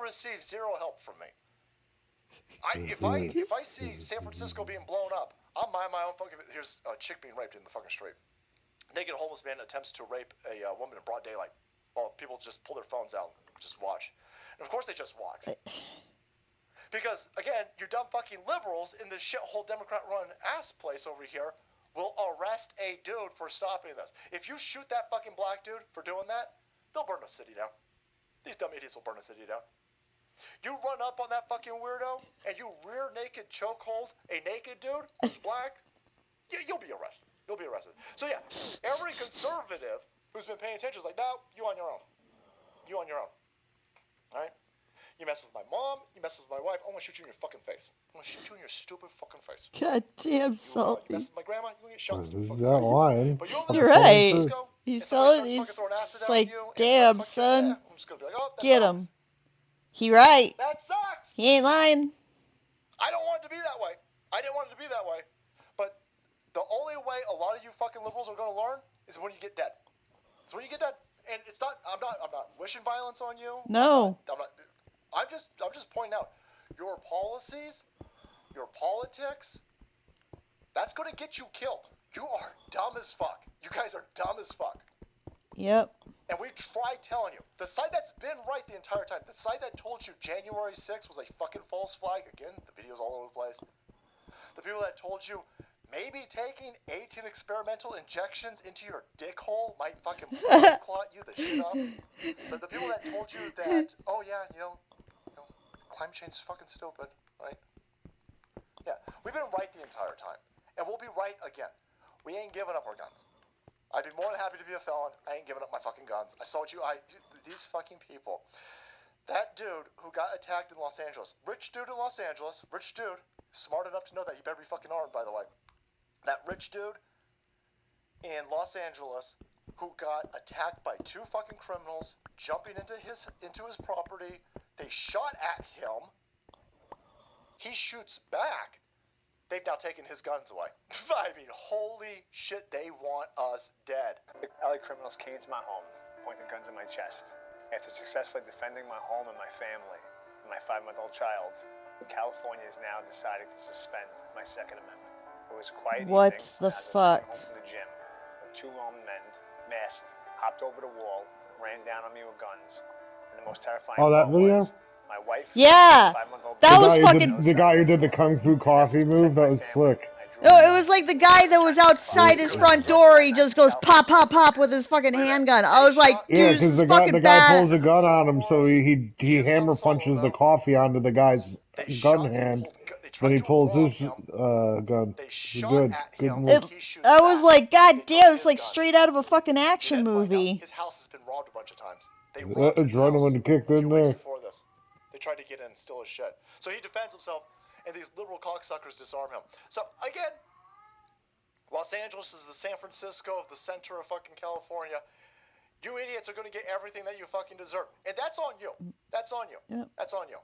receive zero help from me. If I see San Francisco being blown up, I'll mind my own fucking. Here's a chick being raped in the fucking street. Naked homeless man attempts to rape a woman in broad daylight. Well, people just pull their phones out and just watch. And of course they just watch. Because, again, you dumb fucking liberals in this shithole Democrat-run ass place over here will arrest a dude for stopping this. If you shoot that fucking black dude for doing that, they'll burn the city down. These dumb idiots will burn the city down. You run up on that fucking weirdo and you rear naked chokehold a naked dude who's black, you'll be arrested. You'll be arrested. So yeah, every conservative who's been paying attention is like, no, you on your own. You on your own. All right? You mess with my mom, you mess with my wife, I'm gonna shoot you in your fucking face. I'm gonna shoot you in your stupid fucking face. God damn, Salty. You mess with my grandma, you gonna get shot in the fucking That face. line. But You're right. He's like, damn, son. I'm just gonna be like, oh, get him. He right. That sucks. He ain't lying. I don't want it to be that way. I didn't want it to be that way. But the only way a lot of you fucking liberals are gonna learn is when you get dead. It's when you get dead. And it's not. I'm not wishing violence on you. No. I'm just pointing out your policies, your politics. That's gonna get you killed. You are dumb as fuck. You guys are dumb as fuck. Yep. And we tried telling you. The side that's been right the entire time. The side that told you January 6th was a fucking false flag. Again, the video's all over the place. The people that told you maybe taking 18 experimental injections into your dick hole might fucking blood clot you the shit up. But the people that told you that, oh yeah, you know, climate change is fucking stupid, right? Yeah, we've been right the entire time. And we'll be right again. We ain't giving up our guns. I'd be more than happy to be a felon. I ain't giving up my fucking guns. I sold you, these fucking people. That dude who got attacked in Los Angeles, rich dude in Los Angeles, rich dude, smart enough to know that he better be fucking armed, by the way. That rich dude in Los Angeles who got attacked by two fucking criminals jumping into his property. They shot at him. He shoots back. They've now taken his guns away. I mean, holy shit, they want us dead. LA criminals came to my home, pointing guns at my chest. After successfully defending my home and my family and my 5-month-old child, California is now deciding to suspend my Second Amendment. It was quiet what evenings the as I was fuck? coming home from the gym when two Roman men, masked, hopped over the wall, ran down on me with guns, and the most terrifying that video? was my wife, yeah, that was fucking. The guy who did the Kung Fu Coffee move, that was slick. No, it was like the guy that was outside his front door. He just goes pop, pop, pop with his fucking handgun. I was like, dude, yeah, this is the fucking guy bad. pulls a gun on him, so he hammer punches the coffee onto the guy's gun hand. Then he pulls his gun. Good move. I was like, god damn, it's like straight out of a fucking action movie. His house has been robbed a bunch of times. Adrenaline kicked in there. Before this. They tried to get in and steal his shit. So he defends himself, and these liberal cocksuckers disarm him. So, again, Los Angeles is the San Francisco of the center of fucking California. You idiots are going to get everything that you fucking deserve. And that's on you. That's on you. Yep. That's on you.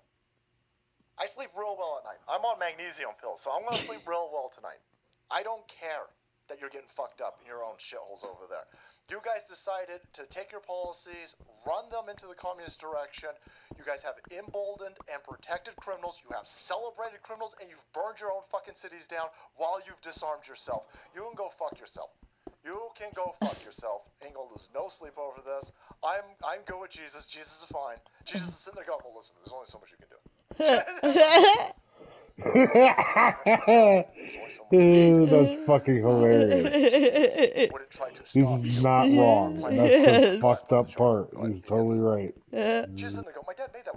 I sleep real well at night. I'm on magnesium pills, so I'm going to sleep real well tonight. I don't care that you're getting fucked up in your own shitholes over there. You guys decided to take your policies, run them into the communist direction. You guys have emboldened and protected criminals. You have celebrated criminals, and you've burned your own fucking cities down while you've disarmed yourself. You can go fuck yourself. You can go fuck yourself. Ain't gonna lose no sleep over this. I'm good with Jesus. Jesus is fine. Jesus is sitting there going, well, listen, there's only so much you can do. That's fucking hilarious. He's not wrong. That's the fucked up part. He's totally right. Jesus sitting there going, my dad made that.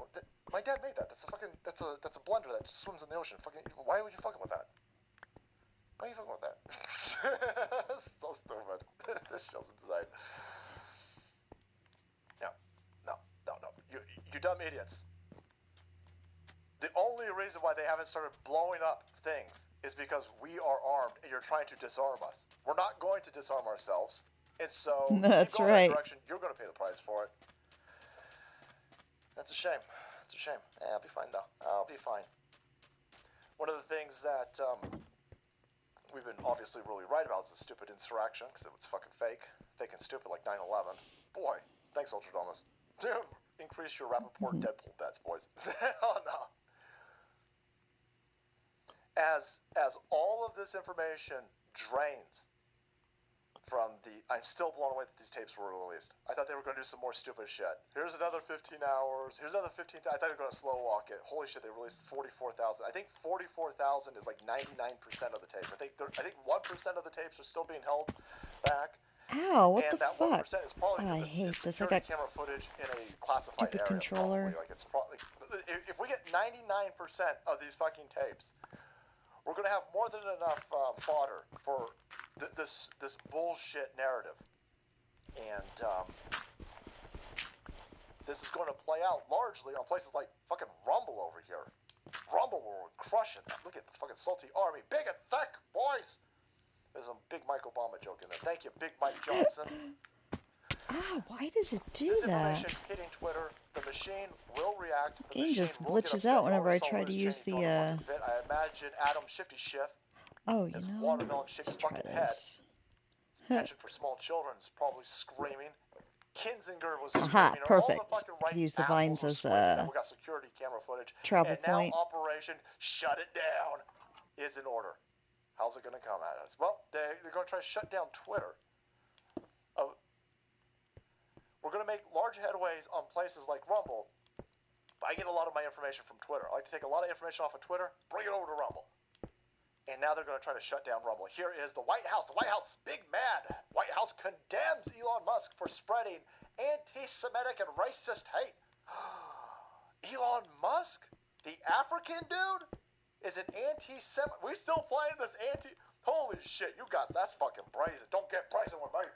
My dad made that. That's a blender that just swims in the ocean. Fucking, why would you fucking with that? Why are you fucking with that? So stupid. This show's insane. No. You dumb idiots. The only reason why they haven't started blowing up things is because we are armed and you're trying to disarm us. We're not going to disarm ourselves. And so, that's keep going right. that direction. You're going to pay the price for it. That's a shame. It's a shame. Yeah, I'll be fine, though. I'll be fine. One of the things that we've been obviously really right about is the stupid insurrection, because it was fucking fake. Fake and stupid like 9/11. Boy, thanks, Ultradamus. Dude, increase your Rappaport Deadpool bets, boys. Oh no. As all of this information drains from the, I'm still blown away that these tapes were released. I thought they were going to do some more stupid shit. Here's another 15 hours. Here's another 15. I thought they were going to slow walk it. Holy shit, they released 44,000. I think 44,000 is like 99% of the tapes. I think 1% of the tapes are still being held back. Ow, what and the that fuck? 1% is probably Oh, I because hate it's this. I security got camera footage in a classified stupid area. controller. Probably. Like it's probably if we get 99% of these fucking tapes, we're gonna have more than enough fodder for this bullshit narrative, and this is going to play out largely on places like fucking Rumble over here. Rumble, where we're crushing that. Look at the fucking salty army, big and thick, boys. There's a big Mike Obama joke in there. Thank you, Big Mike Johnson. Ah, why does it do this that? Information hitting Twitter, the machine will react. The Game machine just will get glitches upset. out whenever I Saw try Liz to use Cheney the, throwing a fucking fit. I imagine Adam Shifty Schiff, Oh, you his know, watermelon shaped let's try fucking head, this. his penchant for small children is probably screaming. Kinzinger was Aha, screaming. perfect. All the fucking right Could use the assholes vines were as screaming that we got security camera footage. travel And now point. Operation Shut It Down is in order. How's it going to come at us? Well, they're going to try to shut down Twitter. We're going to make large headways on places like Rumble. But I get a lot of my information from Twitter. I like to take a lot of information off of Twitter, bring it over to Rumble. And now they're going to try to shut down Rumble. Here is the White House. The White House is big mad. White House condemns Elon Musk for spreading anti-Semitic and racist hate. Elon Musk, the African dude, is an anti-Semite. We still playing this Holy shit, you guys, that's fucking brazen. Don't get brazen with me.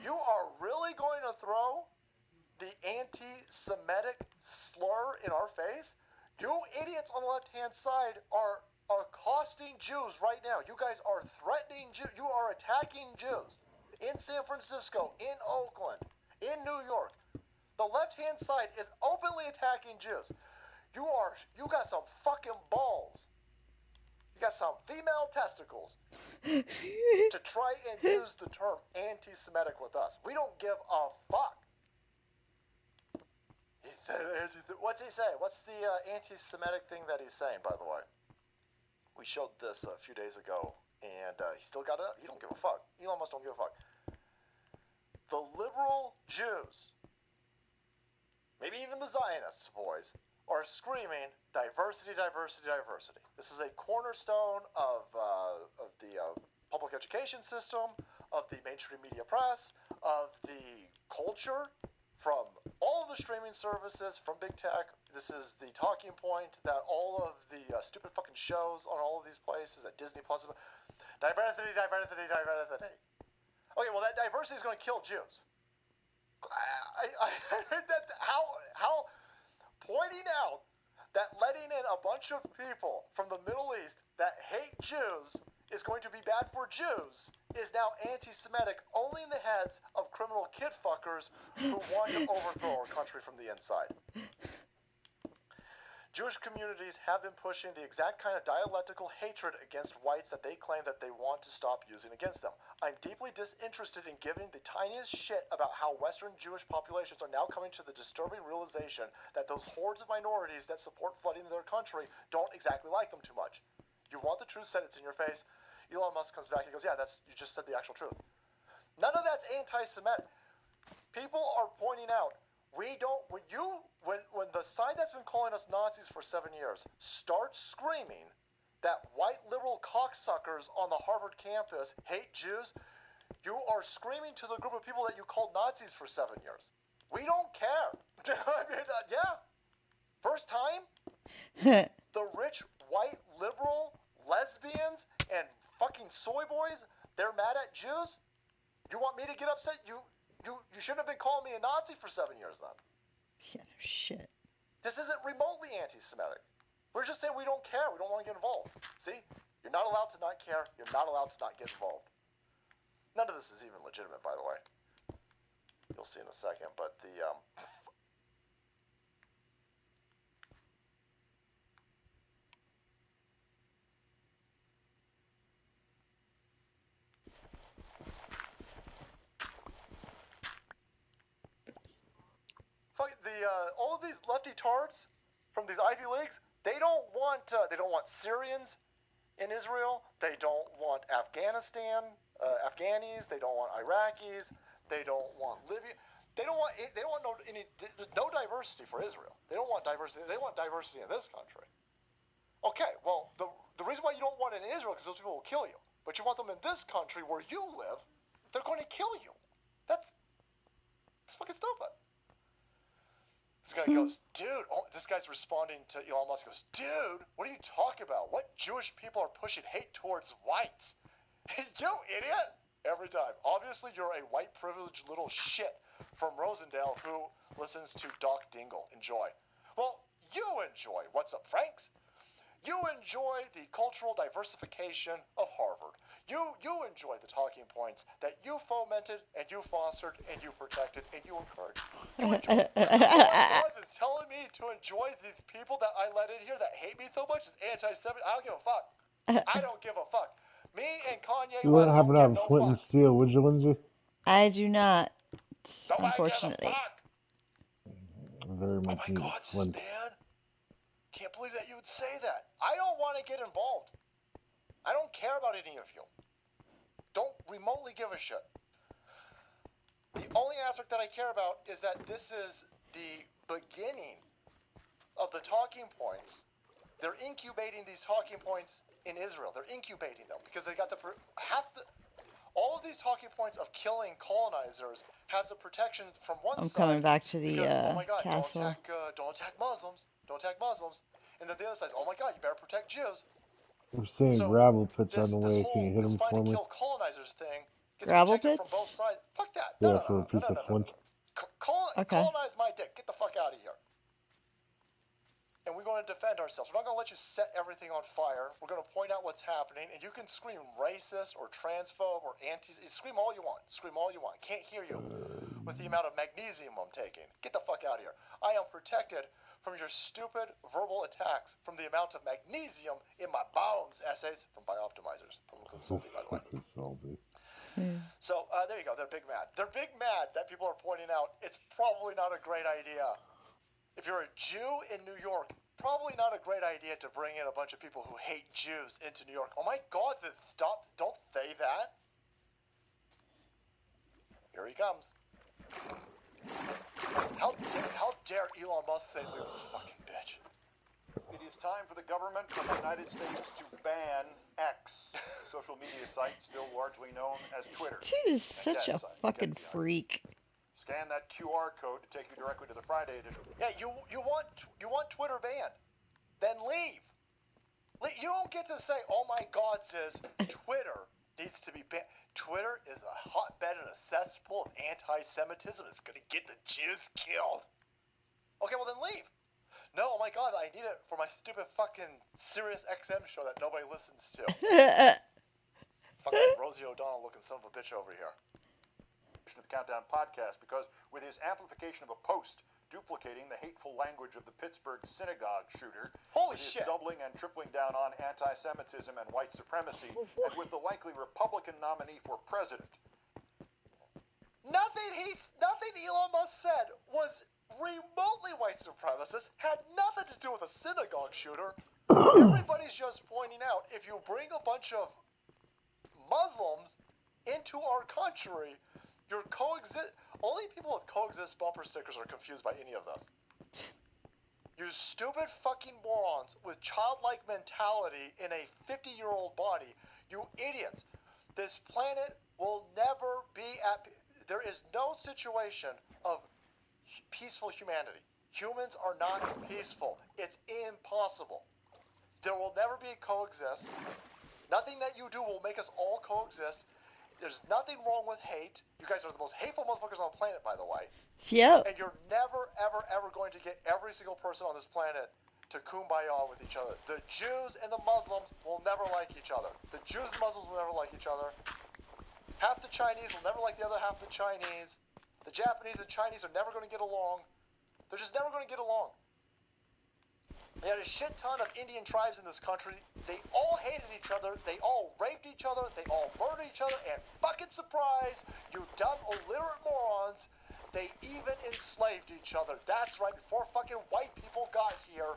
You are really going to throw the anti-Semitic slur in our face? You idiots on the left-hand side are accosting Jews right now. You guys are threatening Jews. You are attacking Jews in San Francisco, in Oakland, in New York. The left-hand side is openly attacking Jews. You got some fucking balls. You got some female testicles to try and use the term anti-Semitic with us. We don't give a fuck. What's he say? What's the anti-Semitic thing that he's saying, by the way? We showed this a few days ago, and he still got it up. He don't give a fuck. Elon Musk don't give a fuck. The liberal Jews, maybe even the Zionists, boys, are screaming diversity, diversity, diversity. This is a cornerstone of the public education system, of the mainstream media press, of the culture, from all of the streaming services, from big tech. This is the talking point that all of the stupid fucking shows on all of these places, at Disney Plus, diversity, diversity, diversity. Okay, well that diversity is going to kill Jews. I that how pointing out that letting in a bunch of people from the Middle East that hate Jews is going to be bad for Jews is now anti-Semitic only in the heads of criminal kid fuckers who want to overthrow our country from the inside. Jewish communities have been pushing the exact kind of dialectical hatred against whites that they claim that they want to stop using against them. I'm deeply disinterested in giving the tiniest shit about how Western Jewish populations are now coming to the disturbing realization that those hordes of minorities that support flooding their country don't exactly like them too much. You want the truth said, it's in your face. Elon Musk comes back and goes, yeah, you just said the actual truth. None of that's anti-Semitic. People are pointing out, when the side that's been calling us Nazis for 7 years starts screaming that white liberal cocksuckers on the Harvard campus hate Jews, you are screaming to the group of people that you called Nazis for 7 years. We don't care. I mean, yeah. First time, the rich white liberal lesbians and fucking soy boys, they're mad at Jews? You want me to get upset? You shouldn't have been calling me a Nazi for 7 years then. Yeah, no shit. This isn't remotely anti-Semitic. We're just saying we don't care. We don't want to get involved. See? You're not allowed to not care. You're not allowed to not get involved. None of this is even legitimate, by the way. You'll see in a second. But the all of these lefty tards from these Ivy Leagues, they don't want Syrians in Israel. They don't want Afghanis. They don't want Iraqis. They don't want Libya. They don't want no diversity for Israel. They don't want diversity. They want diversity in this country. Okay, well, the reason why you don't want it in Israel is because those people will kill you. But you want them in this country where you live, they're going to kill you. It's fucking stupid. This guy goes, dude, this guy's responding to Elon Musk, goes, dude, what are you talking about? What Jewish people are pushing hate towards whites? You idiot! Every time. Obviously, you're a white privileged little shit from Rosendale who listens to Doc Dingle. Enjoy. Well, you enjoy. What's up, Franks? You enjoy the cultural diversification of Harvard. You enjoy the talking points that you fomented and you fostered and you protected and you encouraged. You enjoy. More than telling me to enjoy these people that I let in here that hate me so much is anti-Semitic. I don't give a fuck. I don't give a fuck. Me and Kanye You West wouldn't happen to have Flint and Steel, would you, Lindsay? I do not, Nobody unfortunately. Give a fuck. Very much oh my God, Flint. man. Can't believe that you would say that. I don't want to get involved. I don't care about any of you. Don't remotely give a shit. The only aspect that I care about is that this is the beginning of the talking points. They're incubating these talking points in Israel. They're incubating them because they got all of these talking points of killing colonizers has the protection from one side. I'm coming back to the because, oh my God, castle. Don't attack Muslims. Don't attack Muslims. And then the other side says, oh my God, you better protect Jews. I'm seeing gravel pits on the way. Can you hit them for me? Kill colonizers thing gets gravel protected pits? from both sides. Fuck that. Yeah, for a piece of flint. Colonize my dick. Get the fuck out of here. And we're going to defend ourselves. We're not going to let you set everything on fire. We're going to point out what's happening, and you can scream racist or transphobe or anti. Scream all you want. Scream all you want. Can't hear you with the amount of magnesium I'm taking. Get the fuck out of here. I am protected from your stupid verbal attacks from the amount of magnesium in my bones. Essays from Bioptimizers from Consulting, by the way. So there you go. They're big mad. They're big mad that people are pointing out it's probably not a great idea. If you're a Jew in New York, probably not a great idea to bring in a bunch of people who hate Jews into New York. Oh my God, stop, don't say that. Here he comes. How dare Elon Musk say we was fucking bitch. It is time for the government of the United States to ban X, social media site still largely known as Twitter. This dude is such a fucking freak. Scan that QR code to take you directly to the Friday edition. Yeah, you want Twitter banned? Then leave. You don't get to say, oh my God, says Twitter needs to be banned. Twitter is a hotbed and a cesspool of anti-Semitism. It's going to get the Jews killed. Okay, well then leave. No, oh my God, I need it for my stupid fucking Sirius XM show that nobody listens to. Fucking Rosie O'Donnell looking son of a bitch over here. Of the Countdown podcast, because with his amplification of a post duplicating the hateful language of the Pittsburgh synagogue shooter, with his doubling and tripling down on anti-Semitism and white supremacy, and with the likely Republican nominee for president. Nothing Elon Musk said was remotely white supremacist, had nothing to do with a synagogue shooter. Everybody's just pointing out, if you bring a bunch of Muslims into our country, only people with coexist bumper stickers are confused by any of this. You stupid fucking morons with childlike mentality in a 50-year-old body. You idiots. This planet will never be there is no situation of peaceful humanity. Humans are not peaceful. It's impossible. There will never be coexist. Nothing that you do will make us all coexist. There's nothing wrong with hate. You guys are the most hateful motherfuckers on the planet, by the way. Yep. And you're never, ever, ever going to get every single person on this planet to kumbaya with each other. The Jews and the Muslims will never like each other. The Jews and Muslims will never like each other. Half the Chinese will never like the other half of the Chinese. The Japanese and Chinese are never going to get along. They're just never going to get along. They had a shit ton of Indian tribes in this country. They all hated each other. They all raped each other. They all murdered each other. And fucking surprise, you dumb illiterate morons, They even enslaved each other. That's right, before fucking white people got here,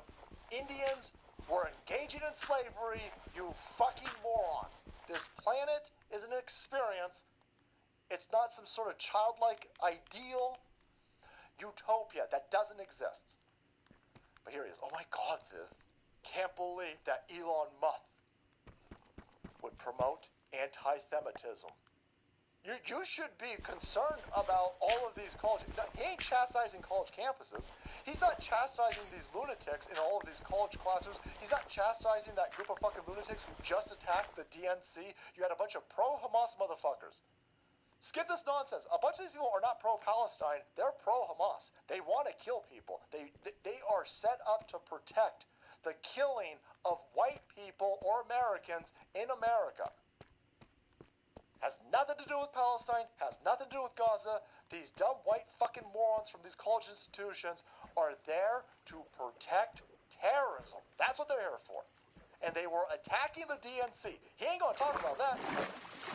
Indians were engaging in slavery, you fucking morons. This planet is an experience. It's not some sort of childlike ideal utopia that doesn't exist. But here he is. Oh my God, Viv. Can't believe that Elon Musk would promote anti-Semitism. You should be concerned about all of these college... He ain't chastising college campuses. He's not chastising these lunatics in all of these college classrooms. He's not chastising that group of fucking lunatics who just attacked the DNC. You had a bunch of pro-Hamas motherfuckers. Skip this nonsense. A bunch of these people are not pro-Palestine. They're pro-Hamas. They want to kill people. They are set up to protect the killing of white people or Americans in America. Has nothing to do with Palestine, has nothing to do with Gaza. These dumb white fucking morons from these college institutions are there to protect terrorism. That's what they're here for. And they were attacking the DNC. He ain't gonna talk about that.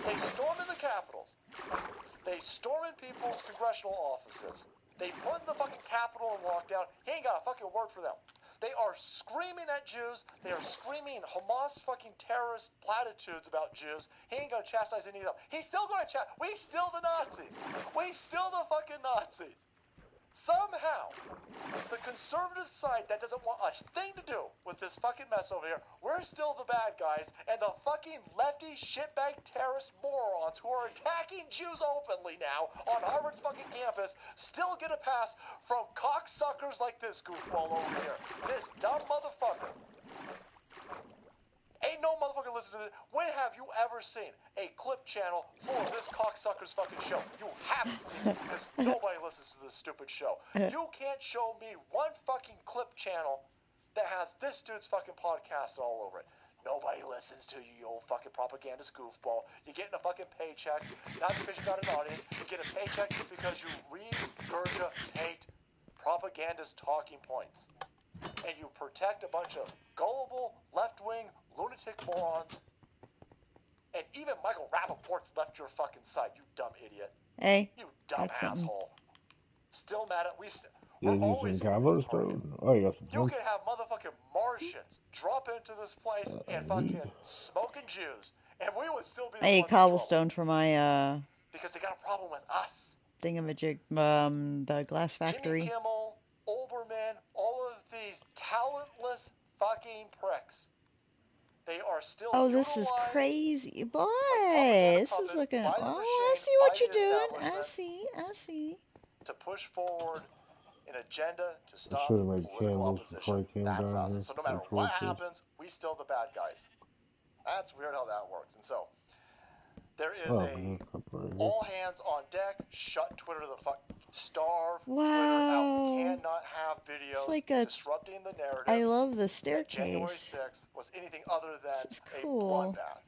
They stormed in the capitals. They stormed in people's congressional offices. They put the fucking Capitol in lockdown. He ain't got a fucking word for them. They are screaming at Jews. They are screaming Hamas fucking terrorist platitudes about Jews. He ain't gonna chastise any of them. He's still gonna we still the Nazis. We still the fucking Nazis. Somehow, the conservative side that doesn't want a thing to do with this fucking mess over here, we're still the bad guys, and the fucking lefty shitbag terrorist morons who are attacking Jews openly now on Harvard's fucking campus still get a pass from cocksuckers like this goofball over here. This dumb motherfucker. Ain't no motherfucker listen to this. When have you ever seen a clip channel full of this cocksucker's fucking show? You haven't seen it because nobody listens to this stupid show. You can't show me one fucking clip channel that has this dude's fucking podcast all over it. Nobody listens to you, you old fucking propagandist goofball. You're getting a fucking paycheck, not because you got an audience. You get a paycheck just because you regurgitate propagandist talking points. And you protect a bunch of gullible, left-wing, lunatic morons. And even Michael Rappaport's left your fucking side, you dumb idiot. Hey, you dumb asshole. Still mad at... We're always cobblestone. Oh, you got some You can have motherfucking Martians drop into this place and fucking smoking Jews. And we would still be the I ate ones cobblestone for my, because they got a problem with us. Thingamajig, the glass factory. Jimmy Kimmel, Olbermann, all of these talentless fucking pricks. They are still this is crazy. Boy, this is looking... Oh, I see what you're doing. I see. To push forward an agenda to stop political opposition. That's us. So no matter what happens, we still the bad guys. That's weird how that works. And so, there is all hands on deck, shut Twitter the fuck, starve Twitter out. We cannot have videos like disrupting the narrative. I love the staircase. January 6th was anything other than a bloodbath.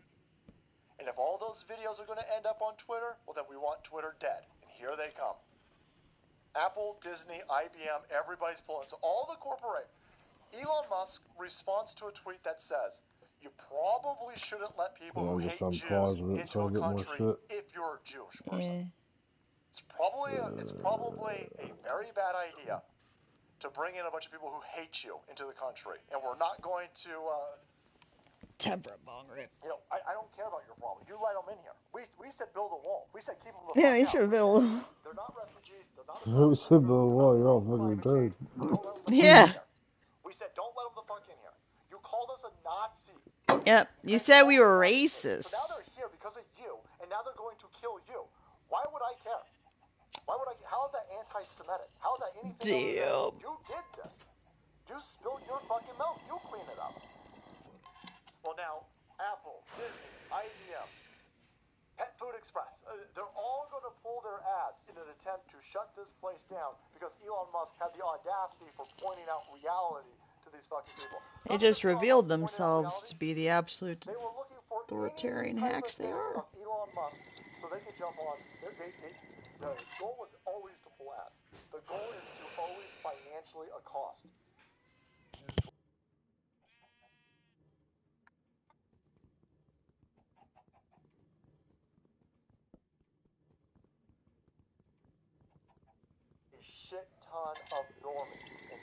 And if all those videos are going to end up on Twitter, well then we want Twitter dead. And here they come. Apple, Disney, IBM, everybody's pulling. So all the corporate. Elon Musk responds to a tweet that says, you probably shouldn't let people who hate Jews into a country if you're a Jewish person. It's probably a very bad idea to bring in a bunch of people who hate you into the country. And we're not going to... temper monger. You know, I don't care about your problem. You let them in here. We said build a wall. We said keep them the fuck out. Should build. They're not refugees. They're not... We said build a wall. You're all fucking dirty. Yeah. We said don't let them the fuck in here. You called us a Nazi. Yep. You said we were racist. So now they're here because of you, and now they're going to kill you. Why would I care? Why would I care? How is that anti-Semitic? How is that anything other than you did this? You spilled your fucking milk. You clean it up. Well, now, Apple, Disney, IBM, Pet Food Express, they're all going to pull their ads in an attempt to shut this place down because Elon Musk had the audacity for pointing out reality to these fucking people. They just revealed themselves to be the absolute authoritarian hacks they are. Elon Musk, so they could jump on. The goal was always to pull ads. The goal is to always financially accost.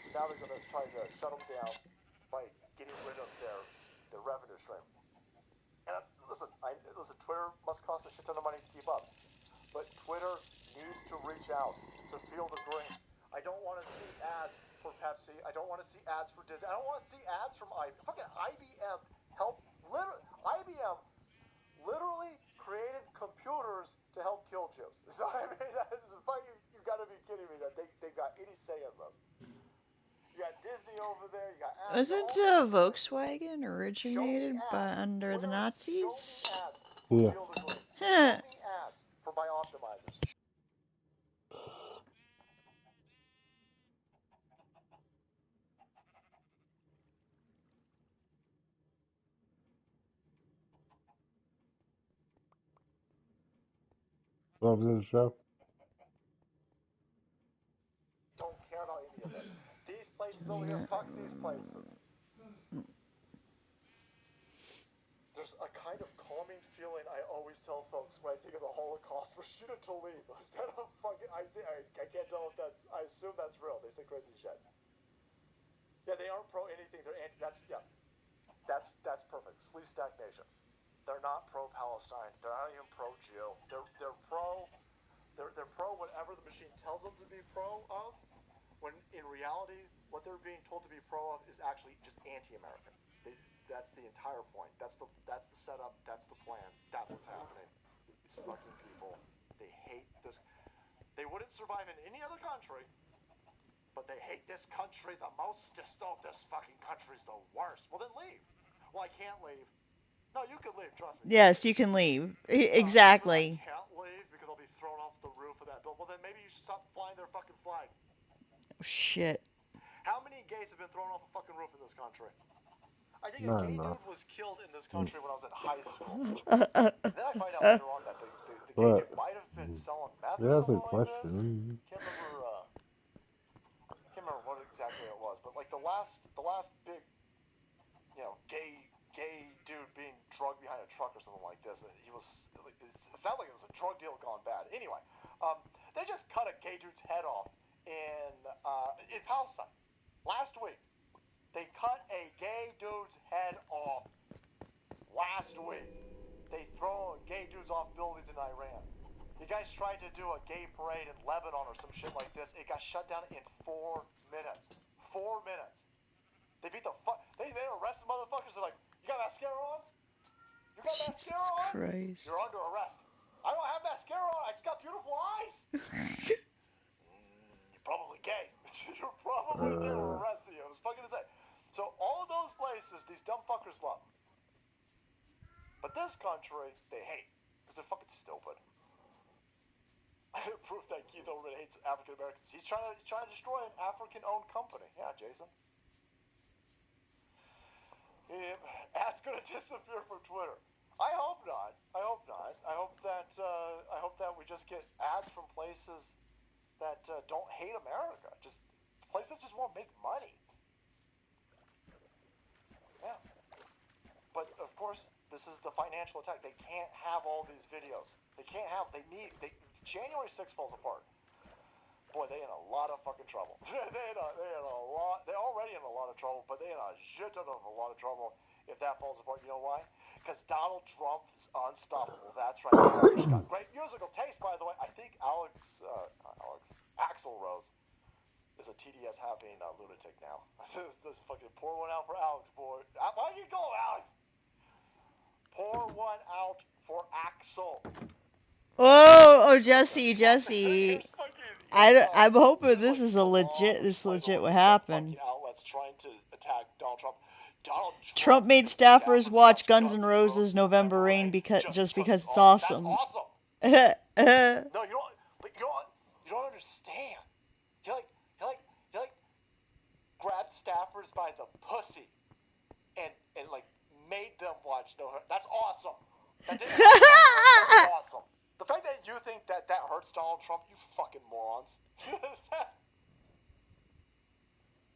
so now they're going to try to shut them down by getting rid of their revenue stream. And listen, Twitter must cost a shit ton of money to keep up, but Twitter needs to reach out to feel the grains. I don't want to see ads for Pepsi. I don't want to see ads for Disney. I don't want to see ads from fucking IBM. IBM literally created computers to help kill Jews. So I mean, you got to be kidding me that they got any say in this. You got Disney over there. You got ads. Wasn't Volkswagen originated under the Nazis? Show me Yeah. ads. Show me ads for my optimizers. Love this show. Don't care about any of this. These places over here, fuck these places. There's a kind of calming feeling I always tell folks when I think of the Holocaust. Rashida Tlaib. Instead of fucking, I can't tell if that's. I assume that's real. They say crazy shit. Yeah, they aren't pro anything. They're anti. That's perfect. Slee Stack Nation. They're not pro Palestine. They're not even pro Jew. They're pro. They're pro whatever the machine tells them to be pro of. When in reality, what they're being told to be pro of is actually just anti-American. That's the entire point. That's the setup. That's the plan. That's what's happening. These fucking people, they hate this. They wouldn't survive in any other country, but they hate this country the most. This fucking country's the worst. Well, then leave. Well, I can't leave. No, you can leave. Trust me. Yes, you can leave. Exactly. I can't leave because I'll be thrown off the roof of that building. Well, then maybe you should stop flying their fucking flag. Oh, shit. How many gays have been thrown off a fucking roof in this country? I think Not a gay enough. dude was killed in this country when I was in high school. Then I find out later on that the gay dude might have been selling meth or That's a something like this. question. Can't remember what exactly it was, but like the last big, gay dude being drugged behind a truck or something like this. It sounds like it was a drug deal gone bad. Anyway, they just cut a gay dude's head off in Palestine last week. They cut a gay dude's head off last week. They throw gay dudes off buildings in Iran. You guys tried to do a gay parade in Lebanon or some shit like this. It got shut down in 4 minutes. 4 minutes. They beat the fuck. They arrested motherfuckers. They're like, you got mascara on? You got mascara on? Christ. You're under arrest. I don't have mascara on. I just got beautiful eyes. You're probably gay. You're probably gay. We're arresting you. It was fucking insane. So all of those places, these dumb fuckers love. But this country, they hate. Because they're fucking stupid. Proof that Keith Olbermann hates African Americans. He's trying to destroy an African-owned company. Yeah, Jason. Ad's gonna disappear from Twitter. I hope not. I hope that we just get ads from places that don't hate America. Just places that just want to make money. Yeah. But of course, this is the financial attack. They can't have all these videos. January 6th falls apart. Boy, they in a lot of fucking trouble. They're already in a lot of trouble, but they in a shit ton of a lot of trouble if that falls apart. You know why? Because Donald Trump is unstoppable. That's right. He's got great musical taste, by the way. I think Axl Rose is a TDS having lunatic now. This fucking pour one out for Alex, boy. Why do you go, Alex? Pour one out for Axl. Oh, Jesse. I'm hoping this is legit what happened. Outlets trying to attack Donald Trump. Trump made staffers watch Guns N' Roses November Rain because it's awesome. That's awesome. No, you don't understand. He grabbed staffers by the pussy and made them watch That's awesome. That's awesome. The fact that you think that hurts Donald Trump, you fucking morons.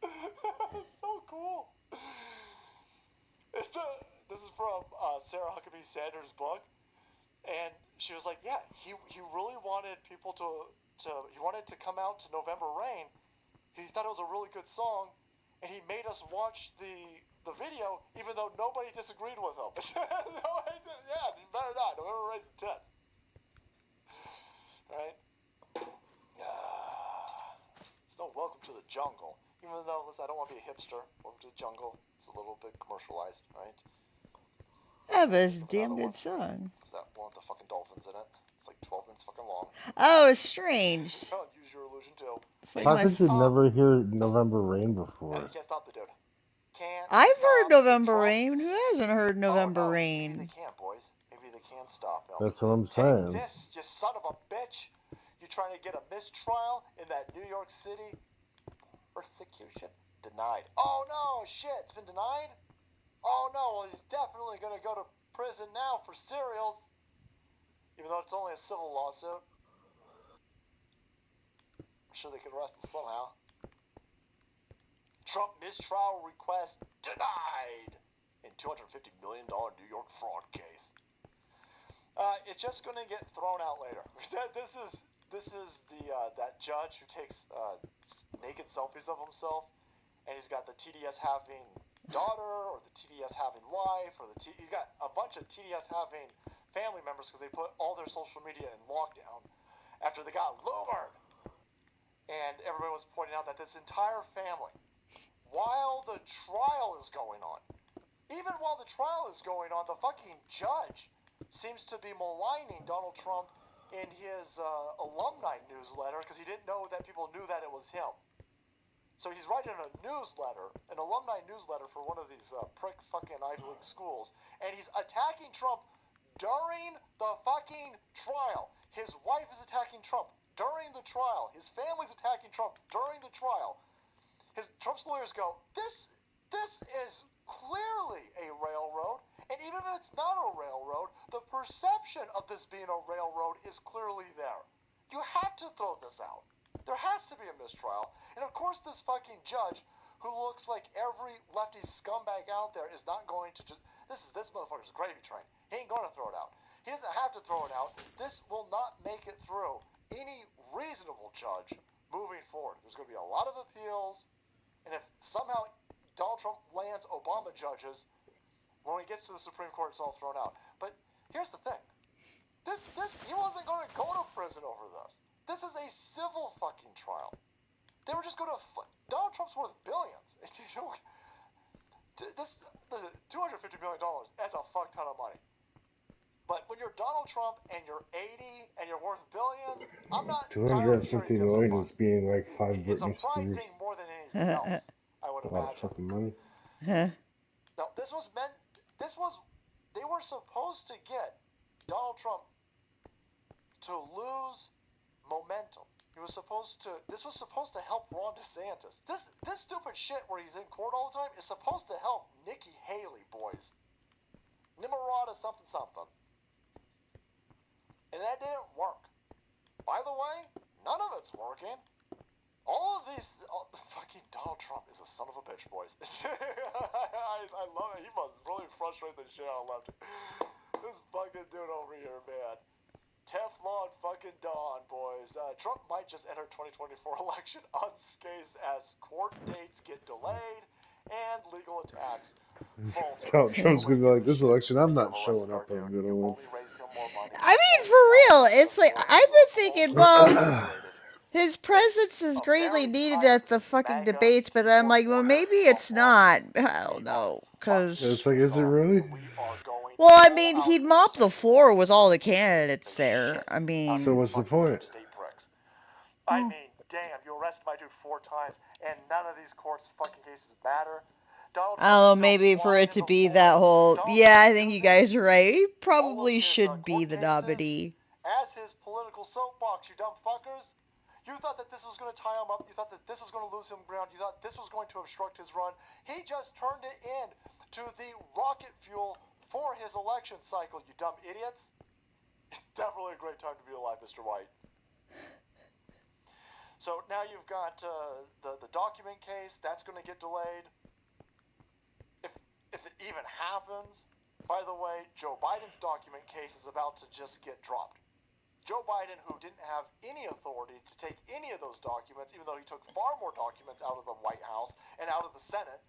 It's so cool. This is from Sarah Huckabee Sanders' book, and she was like, yeah, he really wanted people he wanted to come out to November Rain. he thought it was a really good song, and he made us watch the video, even though nobody disagreed with him. Yeah, you better not. Don't ever raise the tits. Right? It's no Welcome to the Jungle. Even though, listen, I don't want to be a hipster. Welcome to the Jungle. It's a little bit commercialized, right? Yeah, but it's a damn good song. Is that one with the fucking dolphins in it? It's like 12 minutes fucking long. Oh, it's strange. Don't use your illusion too. Like How could you never hear November Rain before? Yeah, you can't stop the dude. I've heard November Rain. Who hasn't heard November Rain? Maybe they can't, boys. Maybe they can stop him. That's what I'm saying. Take this, you son of a bitch. You trying to get a mistrial in that New York City persecution? Denied. Oh no, shit, it's been denied? Oh no, well he's definitely going to go to prison now for serials. Even though it's only a civil lawsuit. I'm sure they could arrest him somehow. Trump mistrial request denied in $250 million New York fraud case. It's just going to get thrown out later. This is the that judge who takes naked selfies of himself, and he's got the TDS having daughter or the TDS having wife, or he's got a bunch of TDS having family members because they put all their social media in lockdown after they got lured. And everybody was pointing out that this entire family, while the trial is going on, even while the trial is going on, the fucking judge seems to be maligning Donald Trump in his alumni newsletter because he didn't know that people knew that it was him. So he's writing a newsletter, an alumni newsletter for one of these prick fucking Ivy League schools, and he's attacking Trump during the fucking trial. His wife is attacking Trump during the trial. His family's attacking Trump during the trial. Trump's lawyers go, this is clearly a railroad, and even if it's not a railroad, the perception of this being a railroad is clearly there. You have to throw this out. There has to be a mistrial. And of course this fucking judge, who looks like every lefty scumbag out there, is not going to just, this motherfucker's a gravy train. He ain't going to throw it out. He doesn't have to throw it out. This will not make it through any reasonable judge moving forward. There's going to be a lot of appeals. And if somehow Donald Trump lands Obama judges, when he gets to the Supreme Court, it's all thrown out. But here's the thing. He wasn't going to go to prison over this. This is a civil fucking trial. They were just going to... Donald Trump's worth billions. This $250 million, that's a fuck ton of money. But when you're Donald Trump and you're 80 and you're worth billions, I'm not entirely sure he gives a fuck. is being like 5 It's a Britney pride Spears. thing more than anything else, I would A lot of imagine. fucking money. Now, they were supposed to get Donald Trump to lose momentum. This was supposed to help Ron DeSantis. This stupid shit where he's in court all the time is supposed to help Nikki Haley, boys. Nimrata something something. And that didn't work. By the way, none of it's working. Fucking Donald Trump is a son of a bitch, boys. I love it. He must really frustrate the shit out of lefty. This fucking dude over here, man. Teflon fucking Don, boys. Trump might just enter 2024 election unscathed as court dates get delayed and legal attacks falter. Trump's gonna be like, this election, I'm not showing up. I'm gonna win. I mean, for real, it's like, I've been thinking, well, his presence is greatly needed at the fucking debates, but I'm like, well, maybe it's not. I don't know, because... It's like, is it really? Well, I mean, he'd mop the floor with all the candidates there. I mean... So what's the point? I mean, damn, you arrested my dude 4 times, and none of these courts fucking cases matter. I don't know, maybe for it to be that whole... Yeah, I think you guys are right. He probably should be the nominee. As his political soapbox, you dumb fuckers. You thought that this was going to tie him up. You thought that this was going to lose him ground. You thought this was going to obstruct his run. He just turned it in to the rocket fuel for his election cycle, you dumb idiots. It's definitely a great time to be alive, Mr. White. So now you've got the document case. That's going to get delayed. If it even happens. By the way, Joe Biden's document case is about to just get dropped. Joe Biden, who didn't have any authority to take any of those documents, even though he took far more documents out of the White House and out of the Senate,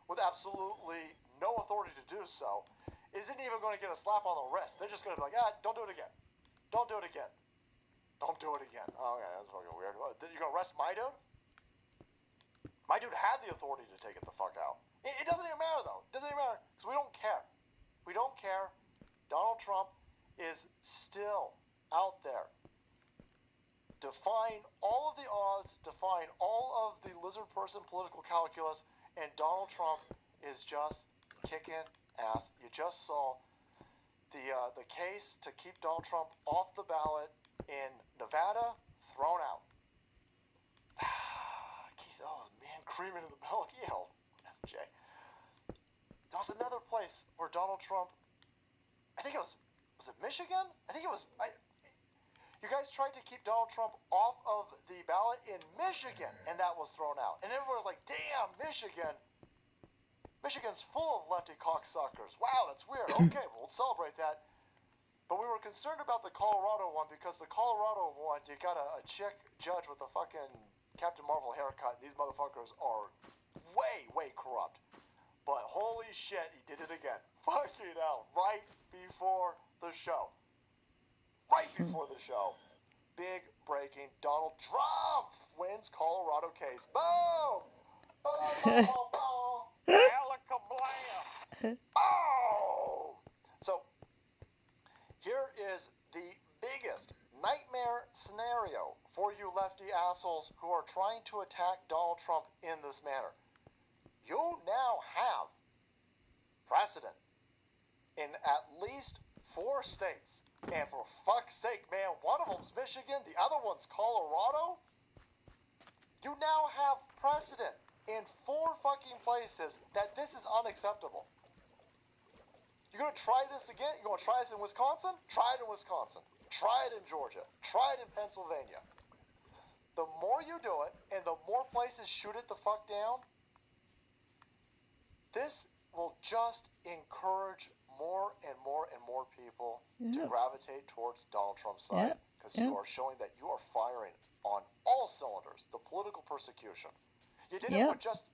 with absolutely no authority to do so, isn't even going to get a slap on the wrist. They're just going to be like, don't do it again. Don't do it again. Don't do it again. Oh, okay, that's fucking weird. You're going to arrest my dude? My dude had the authority to take it the fuck out. It doesn't even matter, though. It doesn't even matter, because we don't care. We don't care. Donald Trump is still out there, defying all of the odds, defying all of the lizard person political calculus, and Donald Trump is just kicking ass. You just saw the case to keep Donald Trump off the ballot in Nevada thrown out. Oh man, creaming in the milk. Ew, FJ. There was another place where Donald Trump, I think it was it Michigan? I think it was. You guys tried to keep Donald Trump off of the ballot in Michigan, and that was thrown out. And everyone was like, damn, Michigan. Michigan's full of lefty cocksuckers. Wow, that's weird. Okay, we'll celebrate that. But we were concerned about the Colorado one because the Colorado one, you got a chick judge with a fucking Captain Marvel haircut. These motherfuckers are way, way corrupt. But holy shit, he did it again. Fucking hell. Right before the show. Right before the show. Big breaking. Donald Trump wins Colorado case. Boom! Boom! Oh! So, here is the biggest nightmare scenario for you lefty assholes who are trying to attack Donald Trump in this manner. You now have precedent in at least 4 states. And for fuck's sake, man, one of them's Michigan, the other one's Colorado. You now have precedent in 4 fucking places that this is unacceptable. You're going to try this again? You're going to try this in Wisconsin? Try it in Wisconsin. Try it in Georgia. Try it in Pennsylvania. The more you do it, and the more places shoot it the fuck down, this will just encourage more and more and more people to gravitate towards Donald Trump's side. Because you are showing that you are firing on all cylinders. The political persecution. You did it with just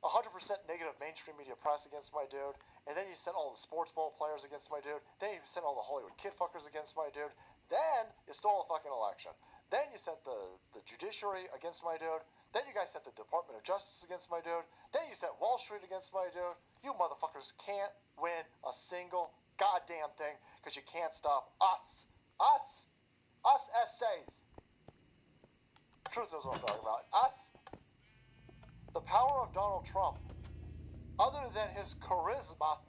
100% negative mainstream media press against my dude. And then you sent all the sports ball players against my dude. Then you sent all the Hollywood kid fuckers against my dude. Then you stole a fucking election. Then you sent the judiciary against my dude. Then you guys sent the Department of Justice against my dude. Then you sent Wall Street against my dude. You motherfuckers can't win a single goddamn thing because you can't stop us. Us essays. Truth knows what I'm talking about. Us. The power of Donald Trump, other than his charisma,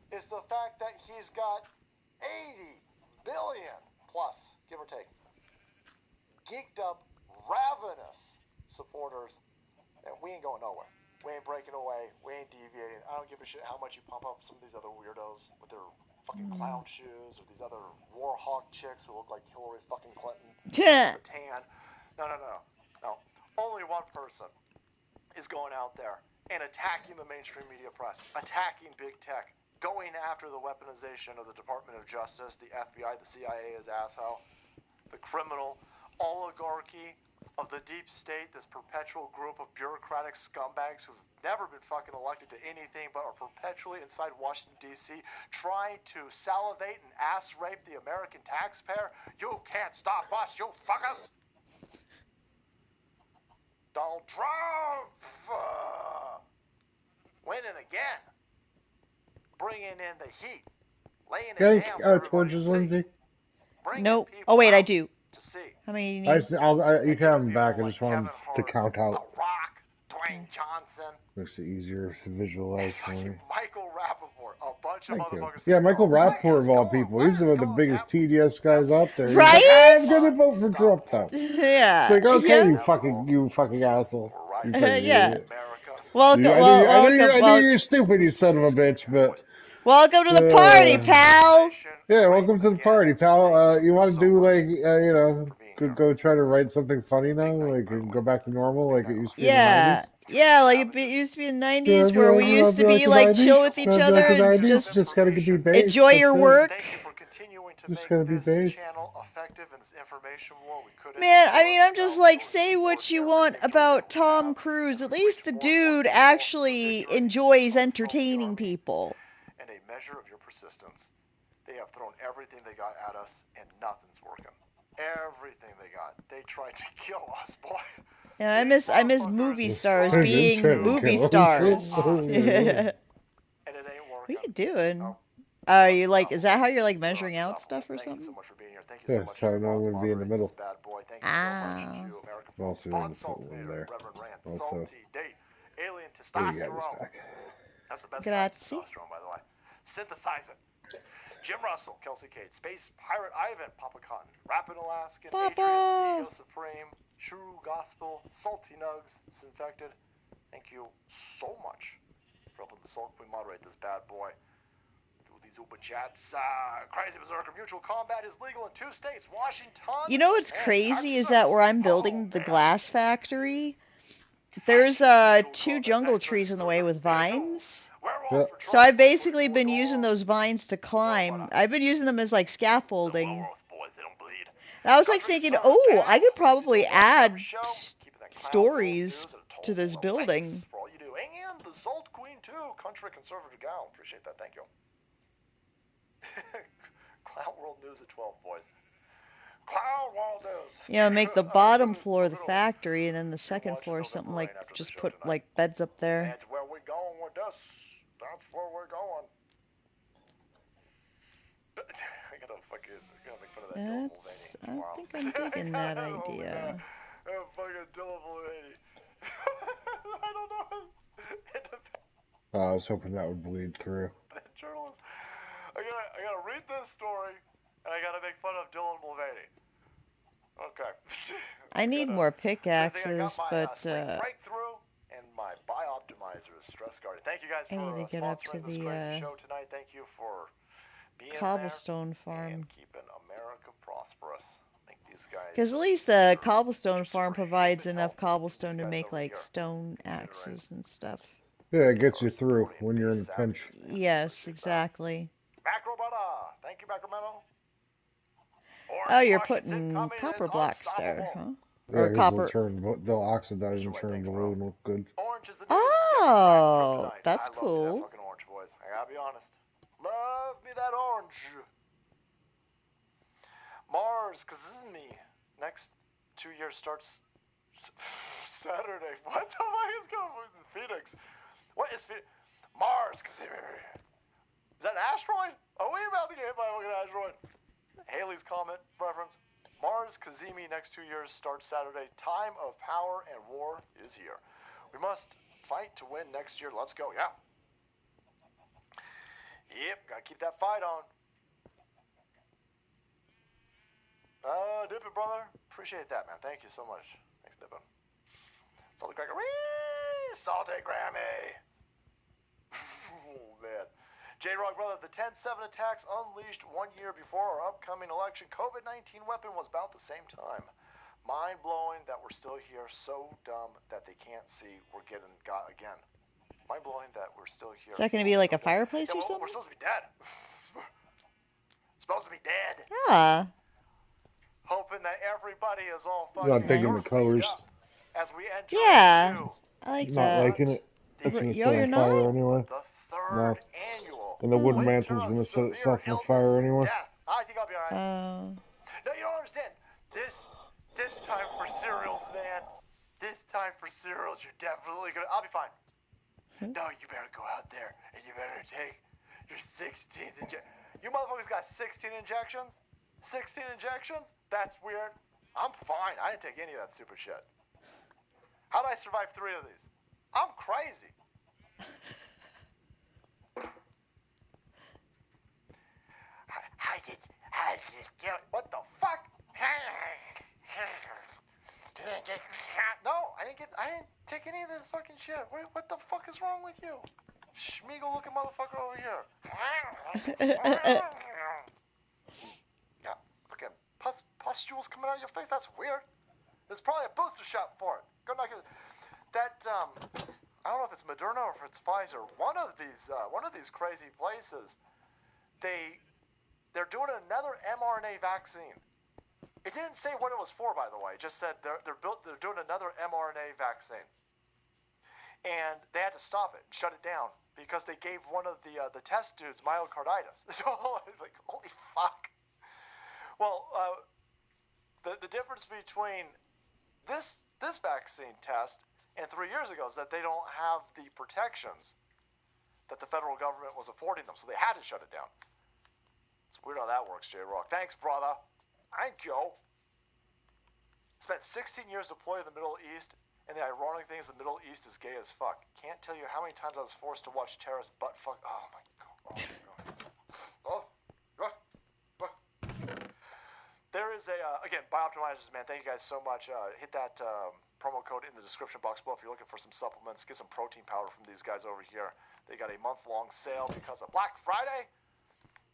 is the fact that he's got 80 billion plus, give or take, geeked up, ravenous supporters, and we ain't going nowhere. We ain't breaking away. We ain't deviating. I don't give a shit how much you pump up some of these other weirdos with their fucking clown shoes, or these other war hawk chicks who look like Hillary fucking Clinton. Yeah. The tan. No. Only one person is going out there and attacking the mainstream media press, attacking big tech, going after the weaponization of the Department of Justice, the FBI, the CIA as asshole, the criminal oligarchy of the deep state, this perpetual group of bureaucratic scumbags who've never been fucking elected to anything but are perpetually inside Washington, D.C., trying to salivate and ass rape the American taxpayer. You can't stop us, you fuckers! Donald Trump winning again, bringing in the heat, laying it down for torches, Lindsay. Nope. Oh wait, I do. To see. How many do you need? You can have them back. I just want them to count out. The Rock, Dwayne Johnson. Makes it easier to visualize for me. Michael Rappaport, a bunch of motherfuckers. Yeah, Michael Rappaport of all people. He's one of the biggest TDS guys out there. Right? He's like, I'm gonna vote for Trump now. Yeah. It's like, okay, you fucking asshole. You fucking idiot. Welcome. I know you're stupid, you son of a bitch, but welcome to the party, pal. Yeah, welcome to the party, pal. You want to do like, go try to write something funny now, like go back to normal, like it used to be in the 90s? Yeah, like it used to be in the 90s where we used to be like chill with each other and just gotta be enjoy your work. to Just make gotta be this based. channel effective in this information war. We couldn't. Man, I mean, I'm just like, say what you want about Tom Cruise. At least the dude actually enjoys entertaining people. And a measure of your persistence. They have thrown everything they got at us, and nothing's working. Everything they got. They tried to kill us, boy. Yeah, I miss movie stars They're being trying to movie kill us. stars. And it ain't What working. are you doing? No. Are you like, is that how you're like measuring out stuff or Thank you so something? much for being here. Thank you Yeah, so much. so I know I'm everyone gonna be in the moderating middle. this bad boy. Thank you so much to American I'm also Spot gonna put one Saltinator, there. Reverend Rant, Also, Salty Date, Alien here you got this Testosterone. back. That's the best kind of Grazie. testosterone, by the way. Synthesize it. Jim Russell, Kelsey Kate, Space Pirate Ivan, Papa Cotton, Rapid Alaskan, Papa. Adrian, CEO Supreme, True Gospel, Salty Nugs, Disinfected. Thank you so much for helping the Sulk Queen moderate this bad boy. Do these Uber chats. Crazy Berserker, mutual combat is legal in 2 states, Washington. You know what's and crazy is Texas. that where I'm building the man. glass factory, there's 2 jungle trees in the way with vines. Yeah. So I've basically been using those vines to climb. I've been using them as like scaffolding. And I was like thinking, oh, I could probably add stories to this building. For all you do. And the Zolt Queen too, country conservative gal. Appreciate that. Thank you. Clown World News at 12, boys. Clown World News. Yeah, make the bottom floor the factory, and then the second floor something like just put like beds up there. That's where we're going with this. That's where we're going. I gotta make fun of that Dylan Mulvaney. I think I'm digging that idea. Fucking Dylan Mulvaney. I don't know. I was hoping that would bleed through. Journalist. I gotta read this story, and I gotta make fun of Dylan Mulvaney. Okay. I need more pickaxes, I got my, but breakthrough and my Bioptimizer is stress guarded. Thank you guys for I need to get up sponsoring to this the crazy show tonight. Thank you for being cobblestone there farm. and keeping America prosperous. I think these guys. Because at least the cobblestone farm provides enough cobblestone to make like stone axes and stuff. Yeah, it gets you through when you're in a pinch. Yes, exactly. Macrometa. Thank you, Macrometa. Oh, you're putting copper blocks there, huh? Yeah, Or copper. They'll oxidize and turn blue and look good. Orange is the Oh, that's cool. That fucking orange, boys. I gotta be honest. Love me that orange. Mars, cause this is me. Next 2 years starts Saturday. What the fuck is going on with Phoenix? What is Phoenix? Mars, cause is that an asteroid? Are we about to get hit by a fucking asteroid? Haley's comment reference. Mars Kazemi next 2 years starts Saturday. Time of power and war is here. We must fight to win next year. Let's go. Yeah. Yep. Gotta keep that fight on. Dippin', brother. Appreciate that, man. Thank you so much. Thanks, Dippin'. Salty Cracker. Whee! Salty Grammy. Oh, man. J-Rock, brother, the 10-7 attacks unleashed 1 year before our upcoming election COVID-19 weapon was about the same time. Mind-blowing that we're still here, so dumb that they can't see we're getting got again. Mind-blowing that we're still here. Is that going to be like a fireplace or something? We're supposed to be dead. Supposed to be dead. Yeah. Hoping that everybody is all fucking Not digging the colors. as we enter Yeah. I like Not that. liking it. It's gonna Yo, set you're on fire not? anyway. The third No. annual. And the wooden mantle's gonna set itself on fire anyway. I think I'll be alright. Oh. No, you don't understand. This time for cereals, man. This time for cereals, you're definitely gonna. I'll be fine. No, you better go out there and you better take your 16th injection. You motherfuckers got 16 injections? 16 injections? That's weird. I'm fine. I didn't take any of that stupid shit. How did I survive 3 of these? I'm crazy. What the fuck? No, I didn't take any of this fucking shit. What the fuck is wrong with you? Schmeagle looking motherfucker over here. Yeah, fucking pustules coming out of your face. That's weird. There's probably a booster shot for it. Go knock it. That I don't know if it's Moderna or if it's Pfizer. One of these crazy places, they they're doing another mRNA vaccine. It didn't say what it was for, by the way. It just said they're doing another mRNA vaccine, and they had to stop it and shut it down because they gave one of the test dudes myocarditis. So like, holy fuck. Well, the difference between this vaccine test and 3 years ago is that they don't have the protections that the federal government was affording them, so they had to shut it down. It's weird how that works, J-Rock. Thanks, brother. Thank you. Spent 16 years deployed in the Middle East, and the ironic thing is the Middle East is gay as fuck. Can't tell you how many times I was forced to watch terrorists butt fuck. Oh my god. Oh my god. There is a, again, Bioptimizers, man, thank you guys so much. Hit that promo code in the description box below if you're looking for some supplements. Get some protein powder from these guys over here. They got a month-long sale because of Black Friday.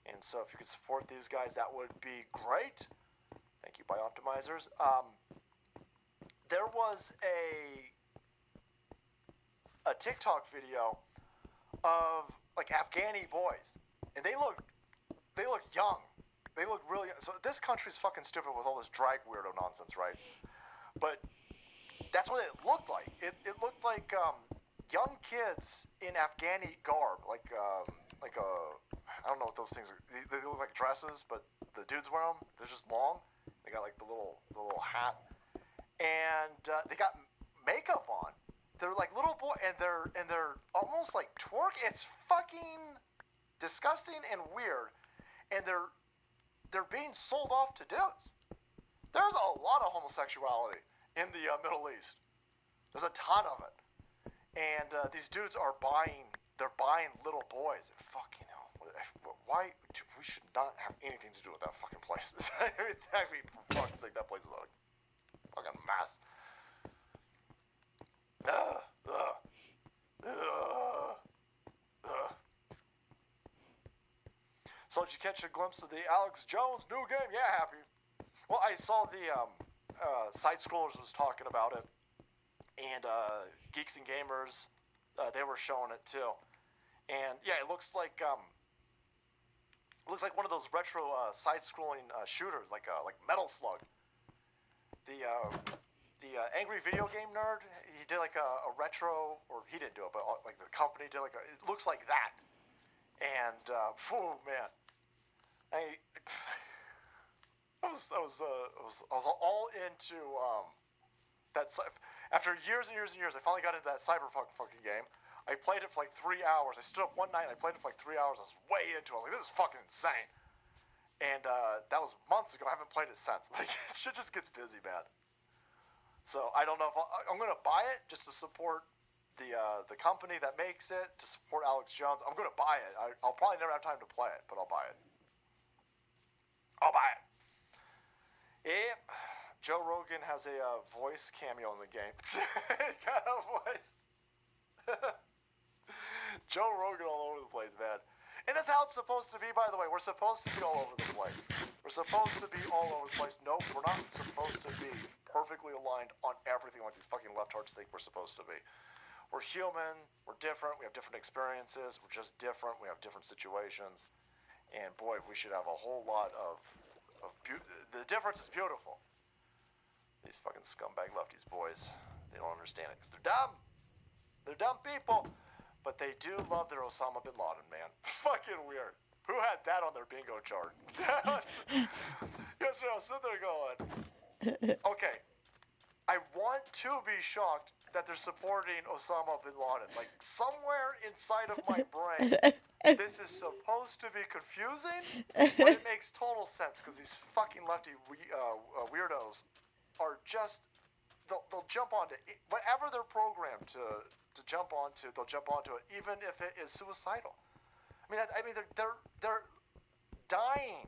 And so if you could support these guys, that would be great. Thank you, Bioptimizers. There was a TikTok video of like Afghani boys, and they look young. They look really young. So this country's fucking stupid with all this drag weirdo nonsense, right? But that's what it looked like. It looked like young kids in Afghani garb, like I don't know what those things are. They look like dresses, but the dudes wear them. They're just long. They got like the little hat, and they got makeup on. They're like little boy, and they're almost like twerk. It's fucking disgusting and weird, and they're being sold off to dudes. There's a lot of homosexuality in the Middle East. There's a ton of it, and these dudes are buying. They're buying little boys. Fucking hell. Why? We should not have anything to do with that fucking place. I mean, for fuck's sake, that place is a fucking mess. So did you catch a glimpse of the Alex Jones new game? Yeah, happy. Well, I saw the Side Scrollers was talking about it, and Geeks and Gamers, they were showing it too. And yeah, it looks like one of those retro side-scrolling shooters, like Metal Slug. The Angry Video Game Nerd, he did like a retro, or he didn't do it, but like the company did like it looks like that. And oh man, I was all into that. After years and years and years, I finally got into that Cyberpunk fucking game. I played it for like 3 hours. I stood up one night and I played it for like 3 hours. I was way into it. I was like, this is fucking insane. And that was months ago. I haven't played it since. Like, shit just gets busy, man. So I don't know if I'm going to buy it just to support the company that makes it, to support Alex Jones. I'm going to buy it. I'll probably never have time to play it, but I'll buy it. I'll buy it. Yep. Joe Rogan has a voice cameo in the game. Got a voice. Joe Rogan all over the place, man. And that's how it's supposed to be, by the way. We're supposed to be all over the place. We're supposed to be all over the place. Nope, we're not supposed to be perfectly aligned on everything like these fucking leftards think we're supposed to be. We're human. We're different. We have different experiences. We're just different. We have different situations. And boy, we should have a whole lot of the difference is beautiful. These fucking scumbag lefties, boys. They don't understand it because they're dumb. They're dumb people. But they do love their Osama bin Laden, man. Fucking weird. Who had that on their bingo chart? Yesterday I was sitting there going, okay, I want to be shocked that they're supporting Osama bin Laden. Like, somewhere inside of my brain, this is supposed to be confusing, but it makes total sense because these fucking lefty weirdos are just... They'll jump onto it. Whatever they're programmed to jump onto, they'll jump onto it, even if it is suicidal. I mean, they're dying.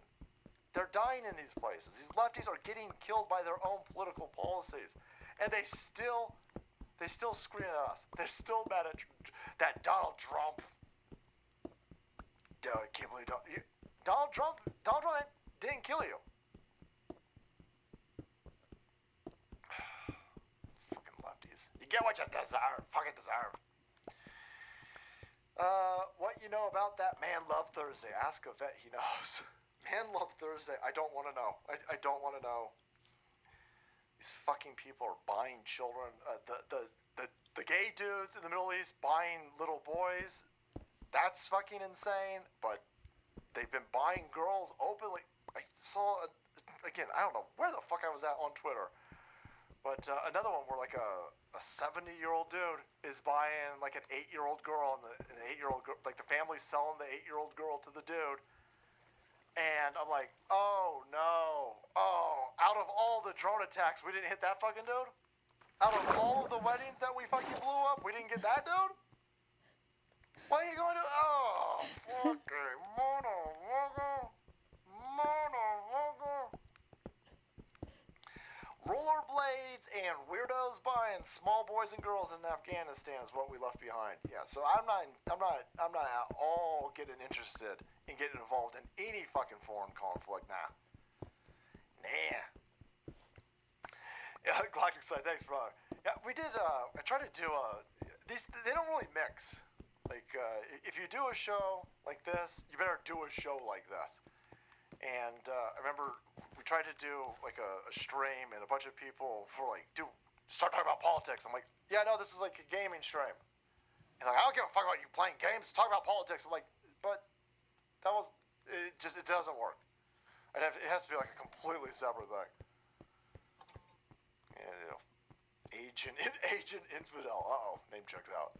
They're dying in these places. These lefties are getting killed by their own political policies, and they still scream at us. They're still mad at that Donald Trump. I can't believe Donald Trump didn't kill you. Get what you deserve. Fucking deserve. What you know about that man love Thursday? Ask a vet, he knows. Man Love Thursday. I don't want to know. I don't want to know. These fucking people are buying children. The gay dudes in the Middle East buying little boys. That's fucking insane. But they've been buying girls openly. I saw, again, I don't know where the fuck I was at on Twitter. But another one where like a 70-year-old dude is buying like an 8-year-old girl, and the 8-year-old girl, like the family's selling the 8-year-old girl to the dude. And I'm like, oh no, out of all the drone attacks, we didn't hit that fucking dude? Out of all of the weddings that we fucking blew up, we didn't get that dude? What are you going to do? Oh, fucking motherfucker. Rollerblades and weirdos buying small boys and girls in Afghanistan is what we left behind. Yeah, so I'm not at all getting interested in getting involved in any fucking foreign conflict. Nah. Yeah, Galactic Side, thanks, brother. Yeah, we did. I tried to do these. They don't really mix. Like, if you do a show like this, you better do a show like this. And I remember we tried to do like a stream, and a bunch of people were like, "Dude, start talking about politics." I'm like, "Yeah, no, this is like a gaming stream." And like, I don't give a fuck about you playing games. Talk about politics. I'm like, but that was it doesn't work. It has to be like a completely separate thing. And, you know, Agent Infidel. Name checks out.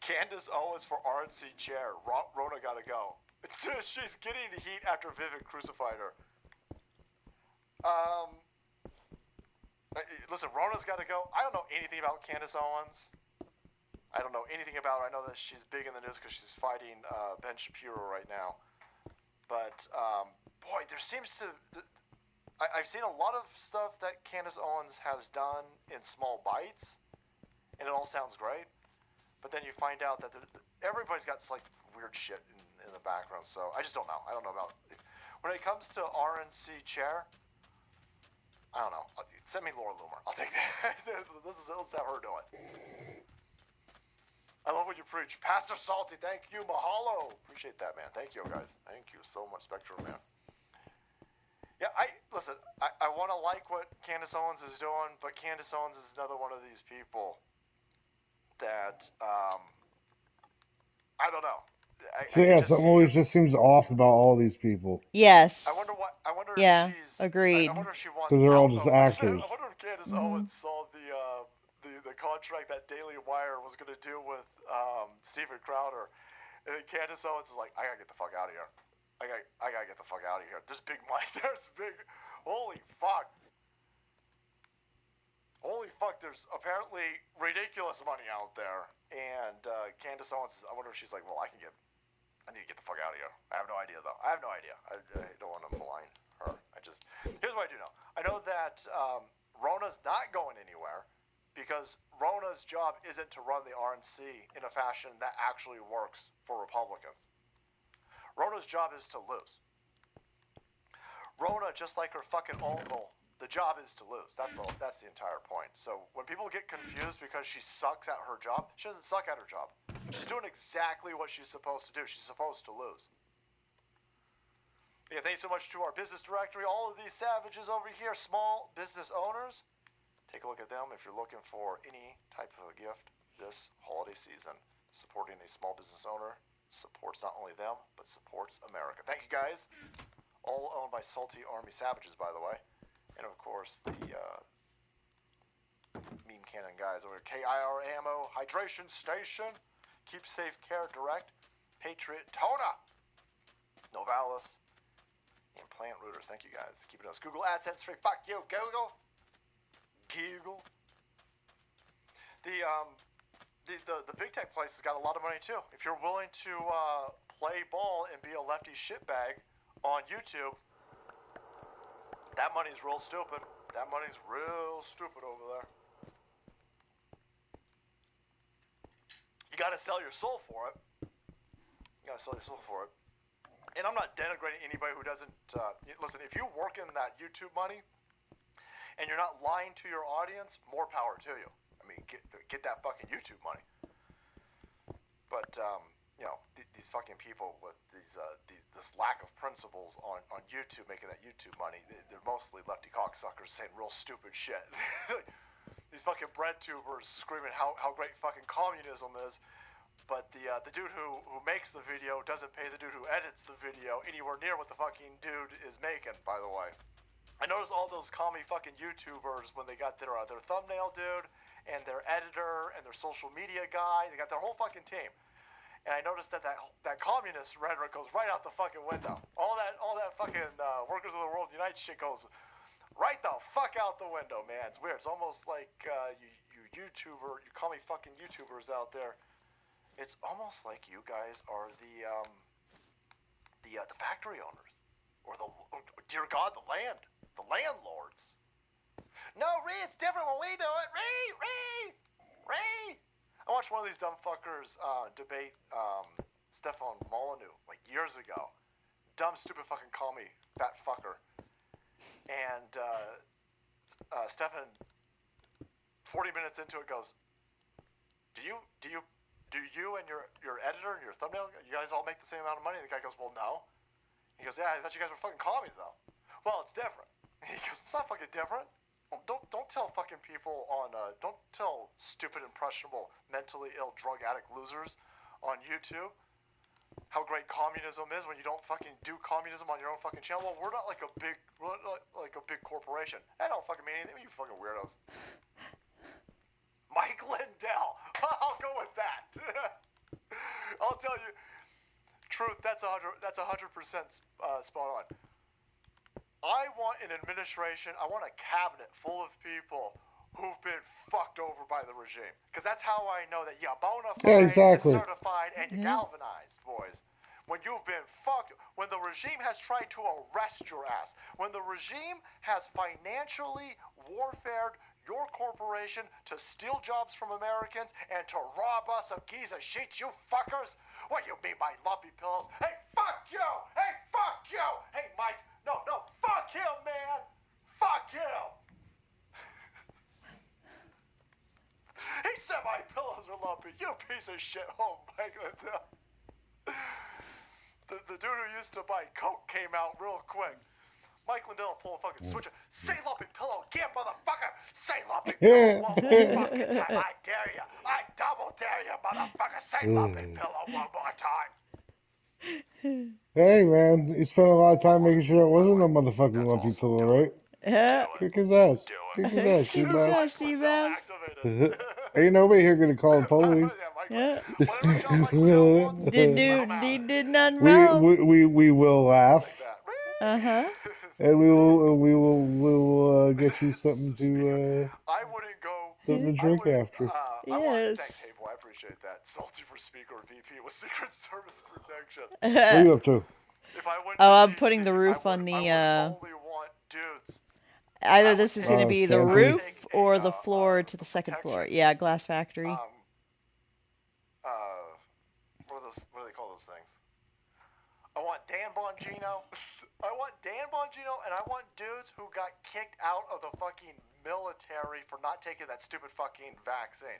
Candace Owens for RNC chair. Rona gotta go. She's getting heat after Vivek crucified her. Listen, Rona's gotta go. I don't know anything about Candace Owens. I don't know anything about her. I know that she's big in the news because she's fighting Ben Shapiro right now. But, boy, there seems to... I've seen a lot of stuff that Candace Owens has done in small bites, and it all sounds great. But then you find out that everybody's got like weird shit in the background. So I just don't know. I don't know about when it comes to RNC chair. I don't know. Send me Laura Loomer. I'll take that. Let's have her do it. I love when you preach, Pastor Salty. Thank you, mahalo. Appreciate that, man. Thank you, guys. Thank you so much, Spectrum, man. Yeah, listen. I want to like what Candace Owens is doing, but Candace Owens is another one of these people that I don't know. Something always just seems off about all these people. Yes. I wonder Yeah, if she's agreed. I wonder if she wants because they're all just actors. I wonder if Candace Owens saw the contract that Daily Wire was going to do with Steven Crowder, and Candace Owens is like, I gotta get the fuck out of here. I gotta get the fuck out of here. There's big money. There's big. Holy fuck. Holy fuck, there's apparently ridiculous money out there. And Candace Owens, I wonder if she's like, well, I need to get the fuck out of here. I have no idea, though. I have no idea. I don't want to malign her. Here's what I do know. I know that Rona's not going anywhere because Rona's job isn't to run the RNC in a fashion that actually works for Republicans. Rona's job is to lose. Rona, just like her fucking uncle, the job is to lose. That's the entire point. So when people get confused because she sucks at her job, she doesn't suck at her job. She's doing exactly what she's supposed to do. She's supposed to lose. Yeah, thanks so much to our business directory. All of these savages over here, small business owners. Take a look at them if you're looking for any type of a gift this holiday season. Supporting a small business owner supports not only them, but supports America. Thank you, guys. All owned by Salty Army Savages, by the way. And, of course, the meme cannon guys over here. KIR Ammo, Hydration Station, Keep Safe Care Direct, Patriot Tona, Novalis, and Plant Rooters. Thank you, guys. Keeping us Google AdSense free. Fuck you, Google. Google. The big tech place has got a lot of money, too. If you're willing to play ball and be a lefty shitbag on YouTube, that money's real stupid. That money's real stupid over there. You gotta sell your soul for it. And I'm not denigrating anybody who doesn't, listen, if you work in that YouTube money, and you're not lying to your audience, more power to you. I mean, get that fucking YouTube money. But, these fucking people with this lack of principles on YouTube making that YouTube money. They're mostly lefty cocksuckers saying real stupid shit. These fucking bread tubers screaming how great fucking communism is, but the dude who makes the video doesn't pay the dude who edits the video anywhere near what the fucking dude is making, by the way. I noticed all those commie fucking YouTubers when they got their thumbnail dude and their editor and their social media guy, they got their whole fucking team. And I noticed that communist rhetoric goes right out the fucking window. All that fucking Workers of the World Unite shit goes right the fuck out the window, man. It's weird. It's almost like you commie fucking YouTubers out there. It's almost like you guys are the factory owners, or dear God, the landlords. No, Ree, it's different when we do it. Ree. I watched one of these dumb fuckers debate Stefan Molyneux like years ago. Dumb, stupid fucking commie, fat fucker. And Stefan, 40 minutes into it, goes, Do you and your editor and your thumbnail, you guys all make the same amount of money? And the guy goes, well, no. He goes, yeah, I thought you guys were fucking commies, though. Well, it's different. He goes, it's not fucking different. Don't tell fucking people don't tell stupid, impressionable, mentally ill, drug addict losers on YouTube how great communism is when you don't fucking do communism on your own fucking channel. Well, we're not like a big corporation. That don't fucking mean anything, you fucking weirdos. Mike Lindell. I'll go with that. I'll tell you, truth. That's 100% spot on. I want an administration. I want a cabinet full of people who've been fucked over by the regime, because that's how I know that you're bona fide, you're certified, and you're galvanized, boys. When you've been fucked, when the regime has tried to arrest your ass, when the regime has financially warfared your corporation to steal jobs from Americans and to rob us of Giza sheets, you fuckers. What do you mean by lumpy pillows? Hey, fuck you! Hey, fuck you! Hey, Mike, no, fuck him, man! Fuck him! He said my pillows are lumpy, you piece of shit. Oh, Mike Lindell. The dude who used to buy Coke came out real quick. Mike Lindell pull a fucking switcher. Say lumpy pillow again, motherfucker! Say lumpy pillow one more fucking time. I dare you. I double dare you, motherfucker. Say lumpy pillow one more time. Hey, man, you spent a lot of time making sure it wasn't a motherfucking lumpy pillow, right? Yeah. Kick his ass. Kick his ass, Kick his ass, Seabass. Ain't nobody here gonna call the police. Yeah. He did nothing wrong. We will laugh. Uh-huh. And we will get you something to I wouldn't go. Something to drink after. Yes. Thanks, hey boy, I appreciate that. Salty for Speaker VP with Secret Service protection. What are you up to? If I went I'm to putting DC, the roof on I would only want dudes. Either this is going to be the roof or the floor to the second floor. Yeah, glass factory. What do they call those things? I want Dan Bongino. I want Dan Bongino, and I want dudes who got kicked out of the fucking military for not taking that stupid fucking vaccine.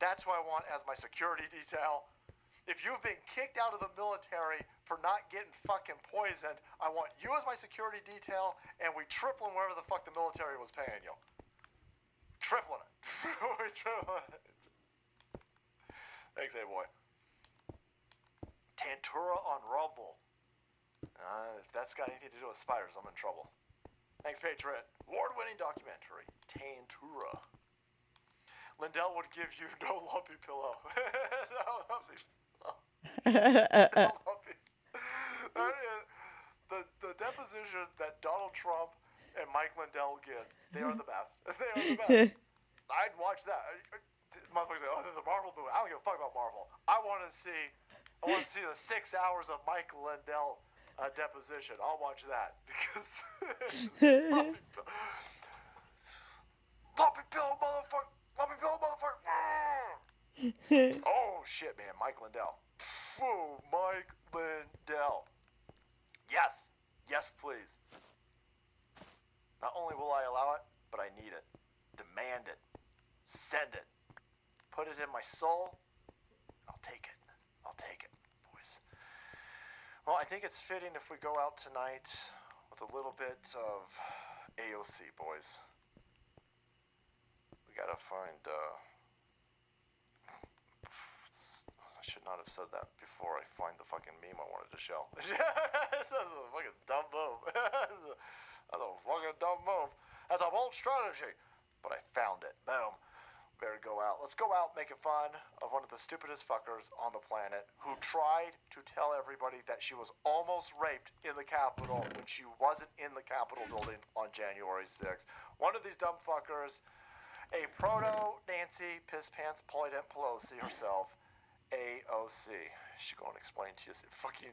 That's who I want as my security detail. If you've been kicked out of the military for not getting fucking poisoned, I want you as my security detail, and we tripling whatever the fuck the military was paying you. Tripling it. We tripling it. Thanks, hey boy. Tantura on Rumble. If that's got anything to do with spiders, I'm in trouble. Thanks, Patriot. Award-winning documentary, Tantura. Lindell would give you no lumpy pillow. No lumpy pillow. No lumpy. The deposition that Donald Trump and Mike Lindell get, they are the best. They are the best. I'd watch that. Motherfuckers say, oh, there's a Marvel movie. I don't give a fuck about Marvel. I want to see the 6 hours of Mike Lindell deposition. I'll watch that because lumpy pillow, motherfucker. Oh shit, man, Mike Lindell. Phew, Mike Lindell. Yes, please. Not only will I allow it, but I need it. Demand it. Send it. Put it in my soul. I'll take it. Well, I think it's fitting if we go out tonight with a little bit of AOC, boys. We gotta find, I should not have said that before I find the fucking meme I wanted to show. That's a fucking dumb move. That's a fucking dumb move. That's a bold strategy. But I found it. Boom. Better go out. Let's go out making fun of one of the stupidest fuckers on the planet who tried to tell everybody that she was almost raped in the Capitol when she wasn't in the Capitol building on January 6th. One of these dumb fuckers, a proto-Nancy Piss-Pants Polydent Pelosi herself, AOC. She go and explain to you. Fucking,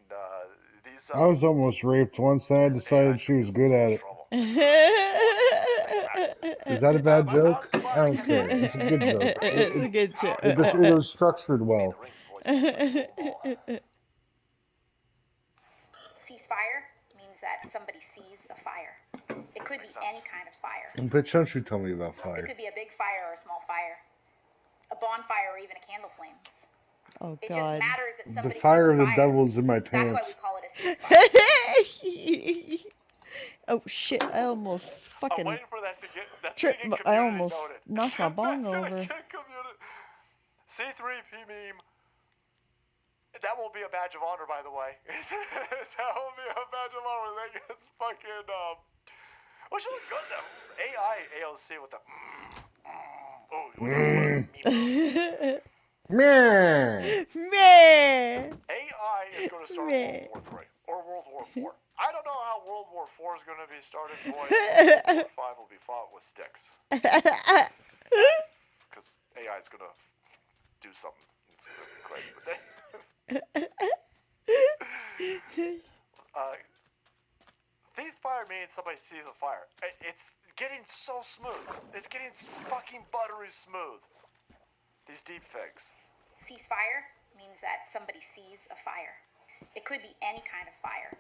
these... I was almost raped once and I decided she was good at it. Is that a bad joke? I don't care. It's a good joke. It's a good joke. It was structured well. Ceasefire means that somebody sees a fire. It could be any kind of fire. But don't you tell me about fire. It could be a big fire or a small fire. A bonfire or even a candle flame. Oh, it God. Just matters that somebody The fire of sees a the fire. devil's in my pants. That's why we call it a ceasefire. Oh, shit. I almost fucking... I'm waiting for that to get... I almost knocked my bong over. C3P meme. That won't be a badge of honor, by the way. That won't be a badge of honor. That gets fucking, Oh, she look good, though. AI AOC with the, Meh. AI is going to start World War III. Or World War IV. I don't know how World War IV is going to be started, boy. World War V will be fought with sticks. Because AI is going to do something. It's going to be crazy. But they... Ceasefire means somebody sees a fire. It's getting so smooth. It's getting fucking buttery smooth. These deep fakes. Ceasefire means that somebody sees a fire. It could be any kind of fire.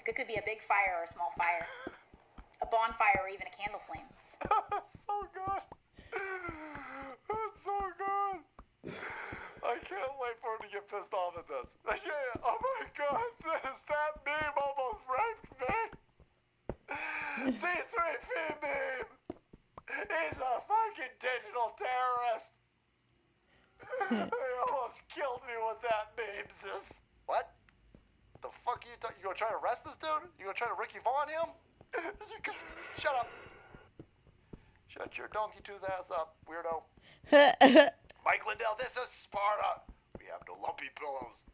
It could be a big fire or a small fire. A bonfire or even a candle flame. So good. It's so good. I can't wait for him to get pissed off at this. Yeah, oh my god, that meme almost raped me. C3P meme. He's a fucking digital terrorist. He almost killed me with that meme, sis. What? The fuck are you talking? You gonna try to arrest this dude? You gonna try to Ricky Vaughn him? Shut up. Shut your donkey tooth ass up, weirdo. Mike Lindell, this is Sparta. We have no lumpy pillows.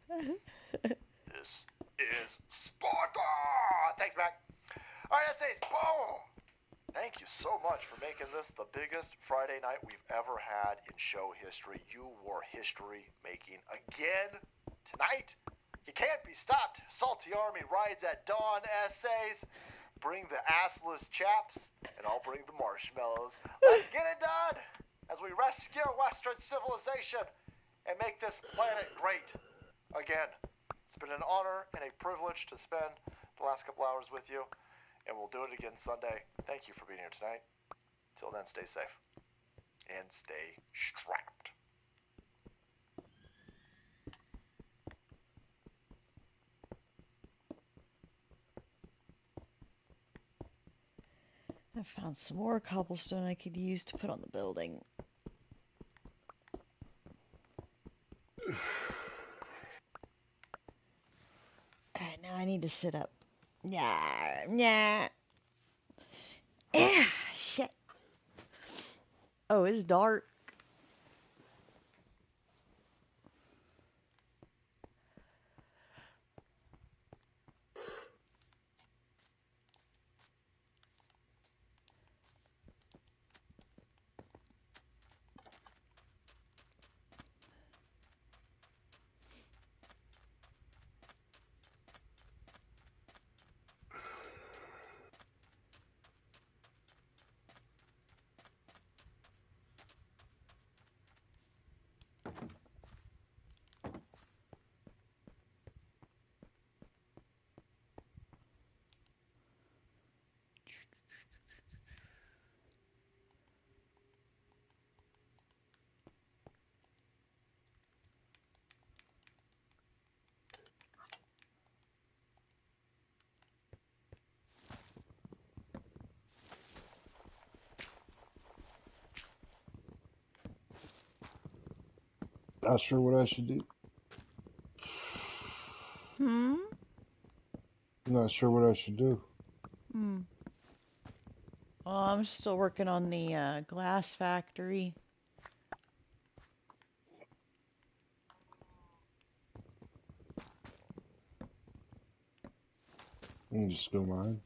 This is Sparta. Thanks, Mac. All right, essays. Boom. Thank you so much for making this the biggest Friday night we've ever had in show history. You were history making again tonight. You can't be stopped. Salty Army rides at dawn. Essays. Bring the assless chaps, and I'll bring the marshmallows. Let's get it done as we rescue Western civilization and make this planet great again. It's been an honor and a privilege to spend the last couple hours with you, and we'll do it again Sunday. Thank you for being here tonight. Till then, stay safe and stay strapped. I found some more cobblestone I could use to put on the building. Alright, now I need to sit up. Yeah. Shit. Oh, it's dark. Not sure what I should do. Not sure what I should do. Well, I'm still working on the glass factory. Just go mine.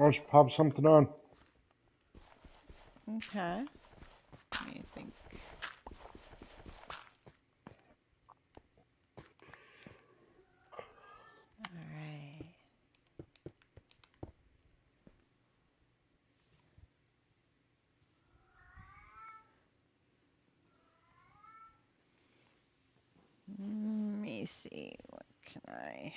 I should pop something on. Okay. Let me think. Alright. Let me see. What can I...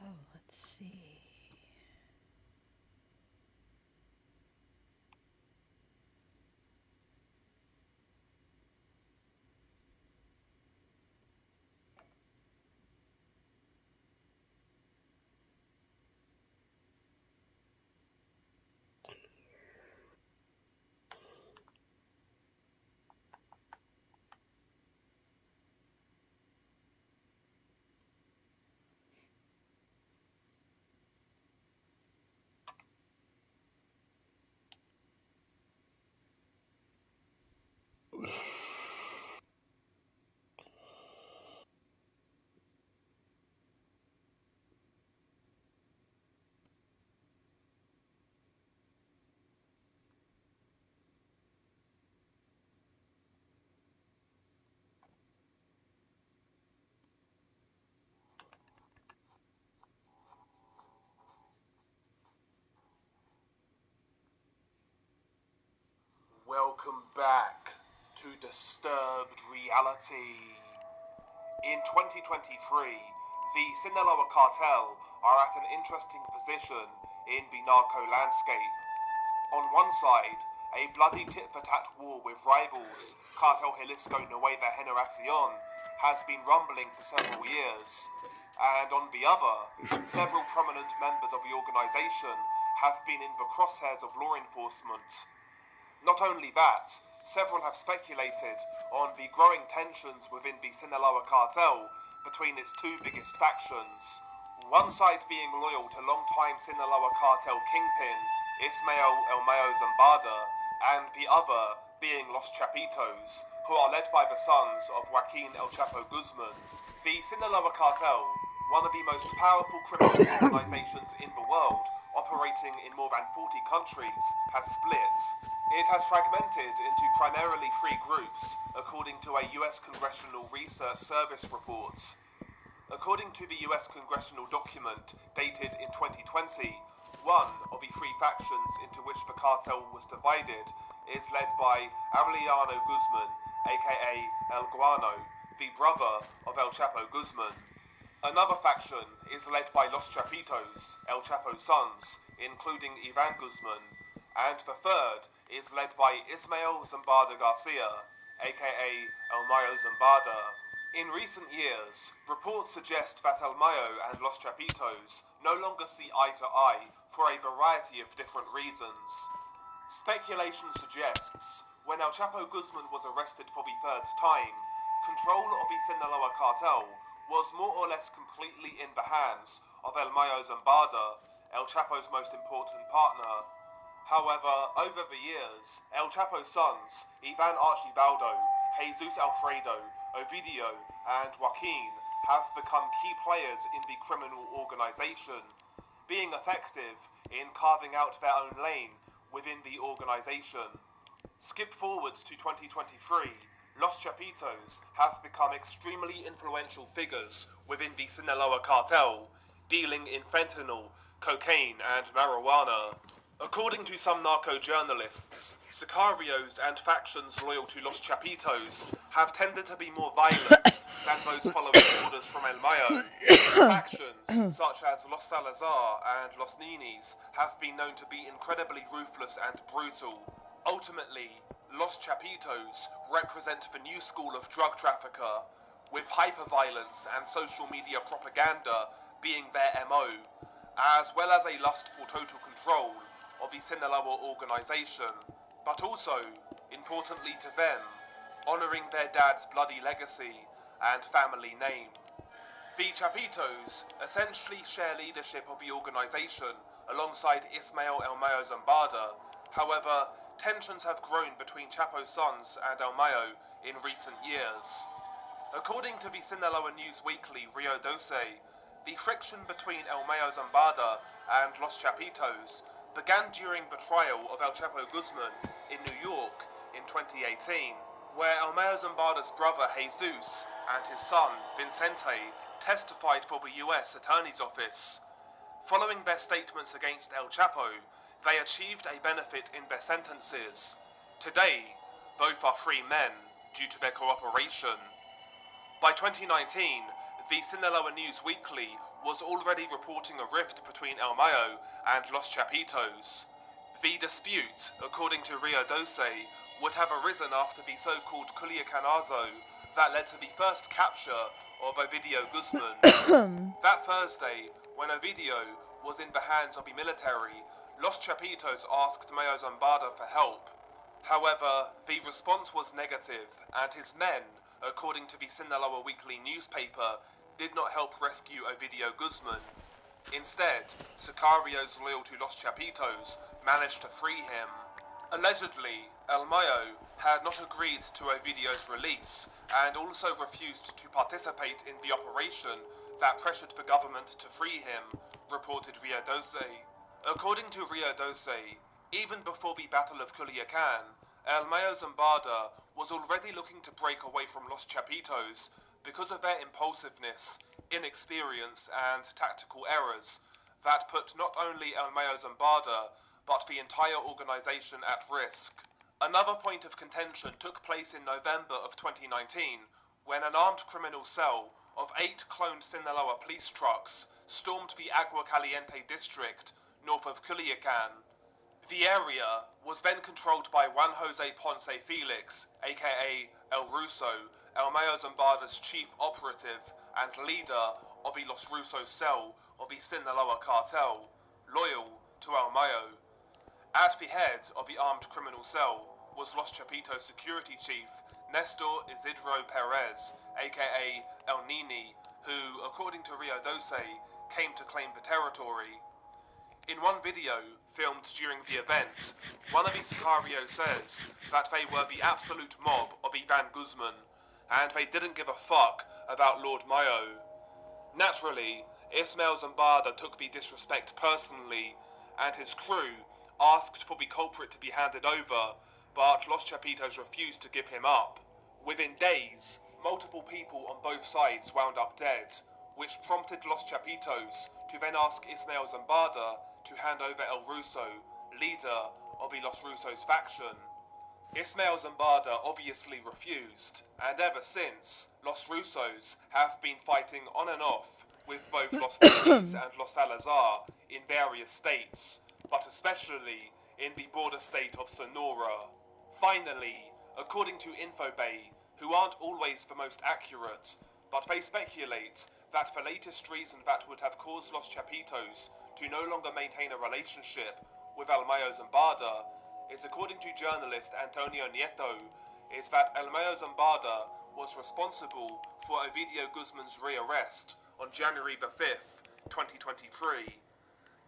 Oh, let's see. Welcome back to Disturbed Reality. In 2023, the Sinaloa cartel are at an interesting position in the narco landscape. On one side, a bloody tit-for-tat war with rivals Cartel Jalisco Nueva Generacion has been rumbling for several years, and on the other, several prominent members of the organization have been in the crosshairs of law enforcement. Not only that, several have speculated on the growing tensions within the Sinaloa cartel between its two biggest factions. One side being loyal to long-time Sinaloa cartel kingpin Ismael El Mayo Zambada, and the other being Los Chapitos, who are led by the sons of Joaquin El Chapo Guzman. The Sinaloa cartel, one of the most powerful criminal organizations in the world, operating in more than 40 countries, has split. It has fragmented into primarily three groups, according to a US Congressional Research Service report. According to the US congressional document dated in 2020, one of the three factions into which the cartel was divided is led by Aureliano Guzman, aka El Guano, the brother of El Chapo Guzman. Another faction is led by Los Chapitos, El Chapo's sons, including Ivan Guzman, and the third is led by Ismael Zambada Garcia, aka El Mayo Zambada. In recent years, reports suggest that El Mayo and Los Chapitos no longer see eye to eye for a variety of different reasons. Speculation suggests when El Chapo Guzman was arrested for the third time, control of the Sinaloa cartel was more or less completely in the hands of El Mayo Zambada, El Chapo's most important partner. However, over the years, El Chapo's sons, Ivan Archibaldo, Jesus Alfredo, Ovidio, and Joaquin, have become key players in the criminal organization, being effective in carving out their own lane within the organization. Skip forwards to 2023, Los Chapitos have become extremely influential figures within the Sinaloa cartel, dealing in fentanyl, cocaine, and marijuana. According to some narco-journalists, sicarios and factions loyal to Los Chapitos have tended to be more violent than those following orders from El Mayo. Factions such as Los Salazar and Los Ninis have been known to be incredibly ruthless and brutal. Ultimately, Los Chapitos represent the new school of drug trafficker, with hyperviolence and social media propaganda being their MO, as well as a lust for total control of the Sinaloa organization, but also, importantly to them, honoring their dad's bloody legacy and family name. The Chapitos essentially share leadership of the organization alongside Ismael El Mayo Zambada. However, tensions have grown between Chapo's sons and El Mayo in recent years. According to the Sinaloa News Weekly Rio Doce, the friction between El Mayo Zambada and Los Chapitos began during the trial of El Chapo Guzman in New York in 2018, where El Mayo Zambada's brother Jesus and his son Vicente testified for the US Attorney's Office. Following their statements against El Chapo, they achieved a benefit in their sentences. Today, both are free men due to their cooperation. By 2019, the Sinaloa News Weekly was already reporting a rift between El Mayo and Los Chapitos. The dispute, according to Rio Doce, would have arisen after the so-called Culiacanazo that led to the first capture of Ovidio Guzman. That Thursday, when Ovidio was in the hands of the military, Los Chapitos asked Mayo Zambada for help. However, the response was negative, and his men, according to the Sinaloa Weekly newspaper, did not help rescue Ovidio Guzman. Instead, sicarios loyal to Los Chapitos managed to free him. Allegedly, El Mayo had not agreed to Ovidio's release and also refused to participate in the operation that pressured the government to free him, reported Rio Doce. According to Rio Doce, even before the Battle of Culiacan, El Mayo Zambada was already looking to break away from Los Chapitos because of their impulsiveness, inexperience, and tactical errors that put not only El Mayo Zambada, but the entire organization at risk. Another point of contention took place in November of 2019, when an armed criminal cell of 8 cloned Sinaloa police trucks stormed the Agua Caliente district north of Culiacan. The area was then controlled by Juan Jose Ponce Felix, aka El Russo, El Mayo Zambada's chief operative and leader of the Los Rusos cell of the Sinaloa cartel, loyal to El Mayo. At the head of the armed criminal cell was Los Chapitos security chief Nestor Isidro Perez, aka El Nini, who, according to Rio Doce, came to claim the territory. In one video, filmed during the event, one of the sicarios says that they were the absolute mob of Ivan Guzman, and they didn't give a fuck about Lord Mayo. Naturally, Ismael Zambada took the disrespect personally, and his crew asked for the culprit to be handed over, but Los Chapitos refused to give him up. Within days, multiple people on both sides wound up dead, which prompted Los Chapitos to then ask Ismael Zambada to hand over El Russo, leader of the Los Rusos faction. Ismael Zambada obviously refused, and ever since, Los Rusos have been fighting on and off with both Los Ninis and Los Salazar in various states, but especially in the border state of Sonora. Finally, according to Infobay, who aren't always the most accurate, but they speculate that the latest reason that would have caused Los Chapitos to no longer maintain a relationship with El Mayo Zambada is, according to journalist Antonio Nieto, is that El Mayo Zambada was responsible for Ovidio Guzman's rearrest on January the 5th, 2023.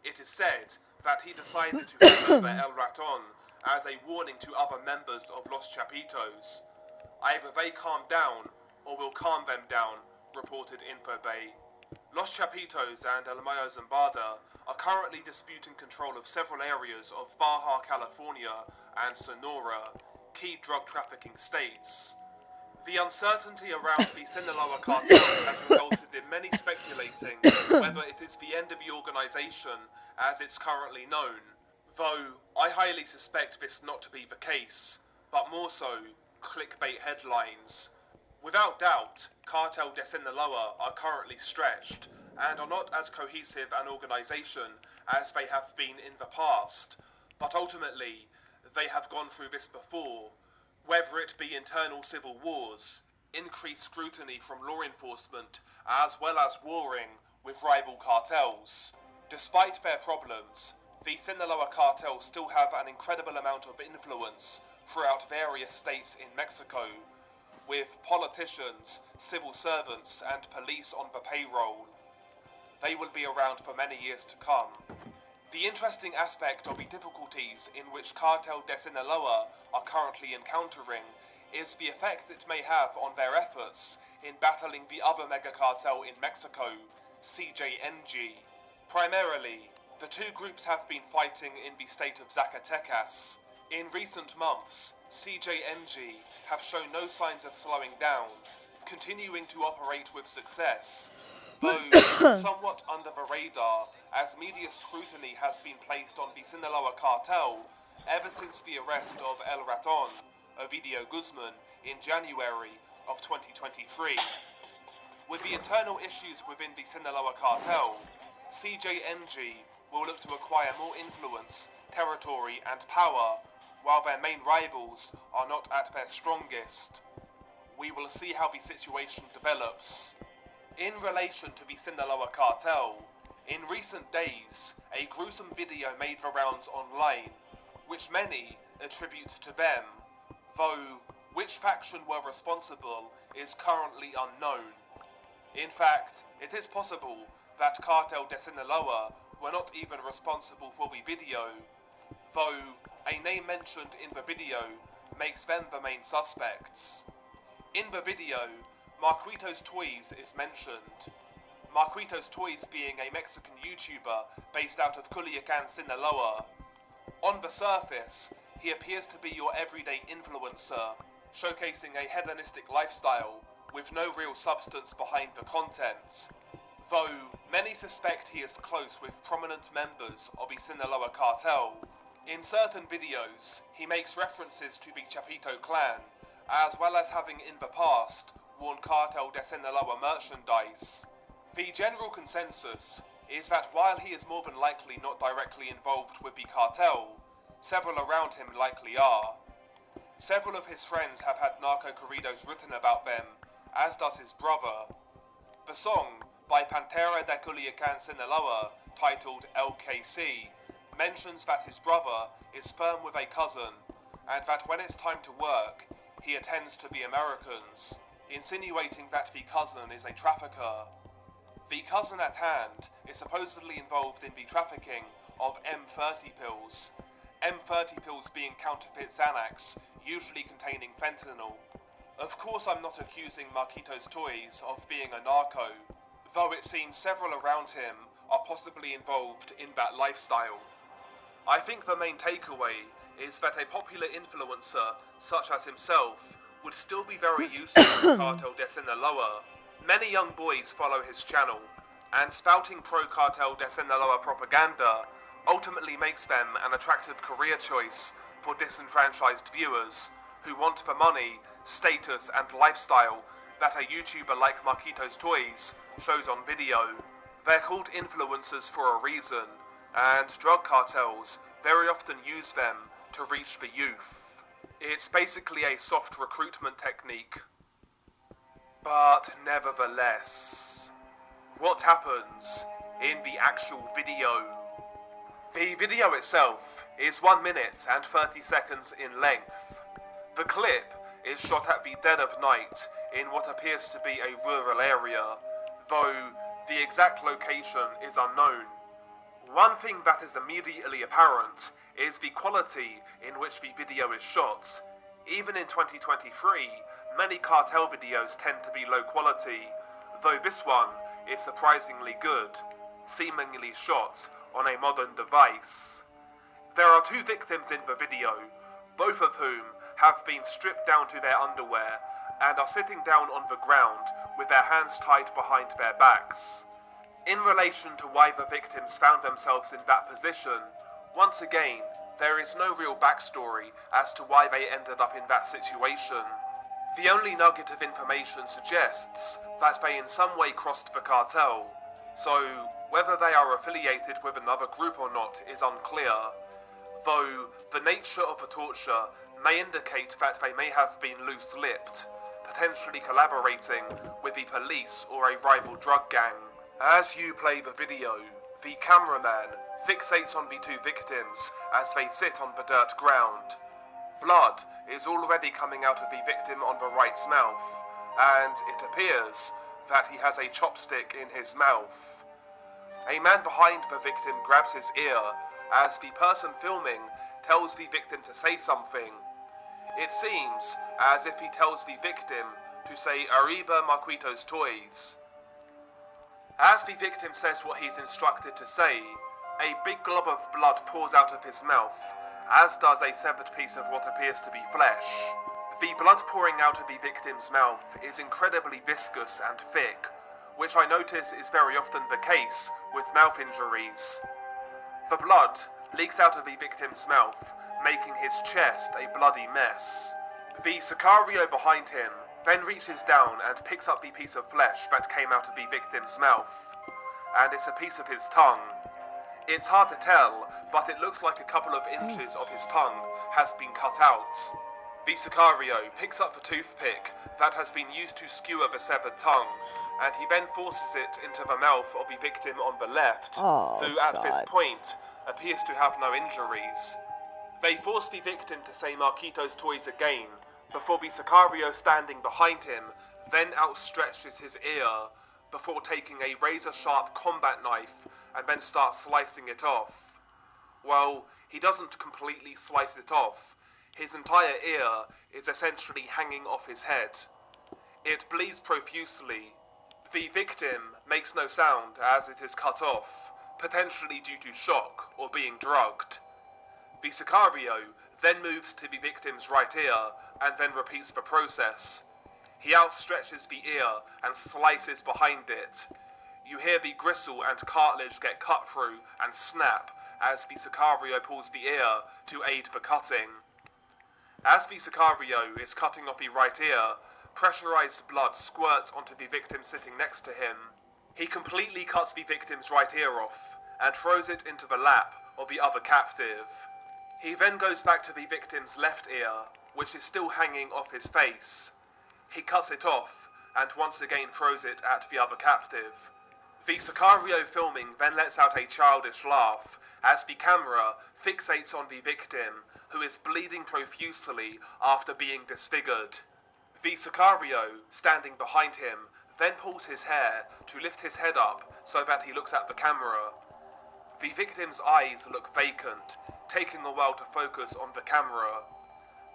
It is said that he decided to hand over El Raton as a warning to other members of Los Chapitos. Either they calm down, or we'll calm them down, reported InfoBay. Los Chapitos and El Mayo Zambada are currently disputing control of several areas of Baja California and Sonora, key drug trafficking states. The uncertainty around the Sinaloa cartel has resulted in many speculating whether it is the end of the organisation as it's currently known, though I highly suspect this not to be the case, but more so clickbait headlines. Without doubt, Cartel de Sinaloa are currently stretched and are not as cohesive an organisation as they have been in the past, but ultimately they have gone through this before, whether it be internal civil wars, increased scrutiny from law enforcement, as well as warring with rival cartels. Despite their problems, the Sinaloa cartel still have an incredible amount of influence throughout various states in Mexico, with politicians, civil servants, and police on the payroll. They will be around for many years to come. The interesting aspect of the difficulties in which Cartel de Sinaloa are currently encountering is the effect it may have on their efforts in battling the other mega cartel in Mexico, CJNG. Primarily, the two groups have been fighting in the state of Zacatecas. In recent months, CJNG have shown no signs of slowing down, continuing to operate with success, though somewhat under the radar as media scrutiny has been placed on the Sinaloa cartel ever since the arrest of El Raton, Ovidio Guzman, in January of 2023. With the internal issues within the Sinaloa cartel, CJNG will look to acquire more influence, territory and power, while their main rivals are not at their strongest. We will see how the situation develops. In relation to the Sinaloa cartel, in recent days, a gruesome video made the rounds online, which many attribute to them, though which faction were responsible is currently unknown. In fact, it is possible that Cartel de Sinaloa were not even responsible for the video, though a name mentioned in the video makes them the main suspects. In the video, Marquitos Toys is mentioned. Marquitos Toys being a Mexican YouTuber based out of Culiacan, Sinaloa. On the surface, he appears to be your everyday influencer, showcasing a hedonistic lifestyle with no real substance behind the content, though many suspect he is close with prominent members of the Sinaloa cartel. In certain videos, he makes references to the Chapito clan, as well as having in the past worn Cartel de Sinaloa merchandise. The general consensus is that while he is more than likely not directly involved with the cartel, several around him likely are. Several of his friends have had narco corridos written about them, as does his brother. The song by Pantera de Culiacan, Sinaloa, titled LKC, mentions that his brother is firm with a cousin, and that when it's time to work, he attends to the Americans, insinuating that the cousin is a trafficker. The cousin at hand is supposedly involved in the trafficking of M30 pills, M30 pills being counterfeit Xanax, usually containing fentanyl. Of course I'm not accusing Marquitos Toys of being a narco, though it seems several around him are possibly involved in that lifestyle. I think the main takeaway is that a popular influencer, such as himself, would still be very useful to Cartel de Sinaloa. Many young boys follow his channel, and spouting pro-Cartel de Sinaloa propaganda ultimately makes them an attractive career choice for disenfranchised viewers who want the money, status and lifestyle that a YouTuber like Marquitos Toys shows on video. They're called influencers for a reason, and drug cartels very often use them to reach the youth. It's basically a soft recruitment technique. But nevertheless, what happens in the actual video? The video itself is 1 minute and 30 seconds in length. The clip is shot at the dead of night in what appears to be a rural area, though the exact location is unknown. One thing that is immediately apparent is the quality in which the video is shot. Even in 2023, many cartel videos tend to be low quality, though this one is surprisingly good, seemingly shot on a modern device. There are 2 victims in the video, both of whom have been stripped down to their underwear and are sitting down on the ground with their hands tied behind their backs. In relation to why the victims found themselves in that position, once again, there is no real backstory as to why they ended up in that situation. The only nugget of information suggests that they in some way crossed the cartel, so whether they are affiliated with another group or not is unclear, though the nature of the torture may indicate that they may have been loose-lipped, potentially collaborating with the police or a rival drug gang. As you play the video, the cameraman fixates on the 2 victims as they sit on the dirt ground. Blood is already coming out of the victim on the right's mouth, and it appears that he has a chopstick in his mouth. A man behind the victim grabs his ear as the person filming tells the victim to say something. It seems as if he tells the victim to say "Arriba Marquitos Toys." As the victim says what he's instructed to say, a big glob of blood pours out of his mouth, as does a severed piece of what appears to be flesh. The blood pouring out of the victim's mouth is incredibly viscous and thick, which I notice is very often the case with mouth injuries. The blood leaks out of the victim's mouth, making his chest a bloody mess. The Sicario behind him then reaches down and picks up the piece of flesh that came out of the victim's mouth, and it's a piece of his tongue. It's hard to tell, but it looks like a couple of inches of his tongue has been cut out. The Sicario picks up the toothpick that has been used to skewer the severed tongue, and he then forces it into the mouth of the victim on the left, who at this point appears to have no injuries. They force the victim to say Marquitos Toys again, before the Sicario standing behind him then outstretches his ear, before taking a razor-sharp combat knife and then starts slicing it off. Well, he doesn't completely slice it off. His entire ear is essentially hanging off his head. It bleeds profusely. The victim makes no sound as it is cut off, potentially due to shock or being drugged. The Sicario then moves to the victim's right ear and then repeats the process. He outstretches the ear and slices behind it. You hear the gristle and cartilage get cut through and snap as the Sicario pulls the ear to aid the cutting. As the Sicario is cutting off the right ear, pressurized blood squirts onto the victim sitting next to him. He completely cuts the victim's right ear off and throws it into the lap of the other captive. He then goes back to the victim's left ear, which is still hanging off his face. He cuts it off and once again throws it at the other captive. The Sicario filming then lets out a childish laugh as the camera fixates on the victim, who is bleeding profusely after being disfigured. The Sicario, standing behind him, then pulls his hair to lift his head up so that he looks at the camera. The victim's eyes look vacant, taking a while to focus on the camera.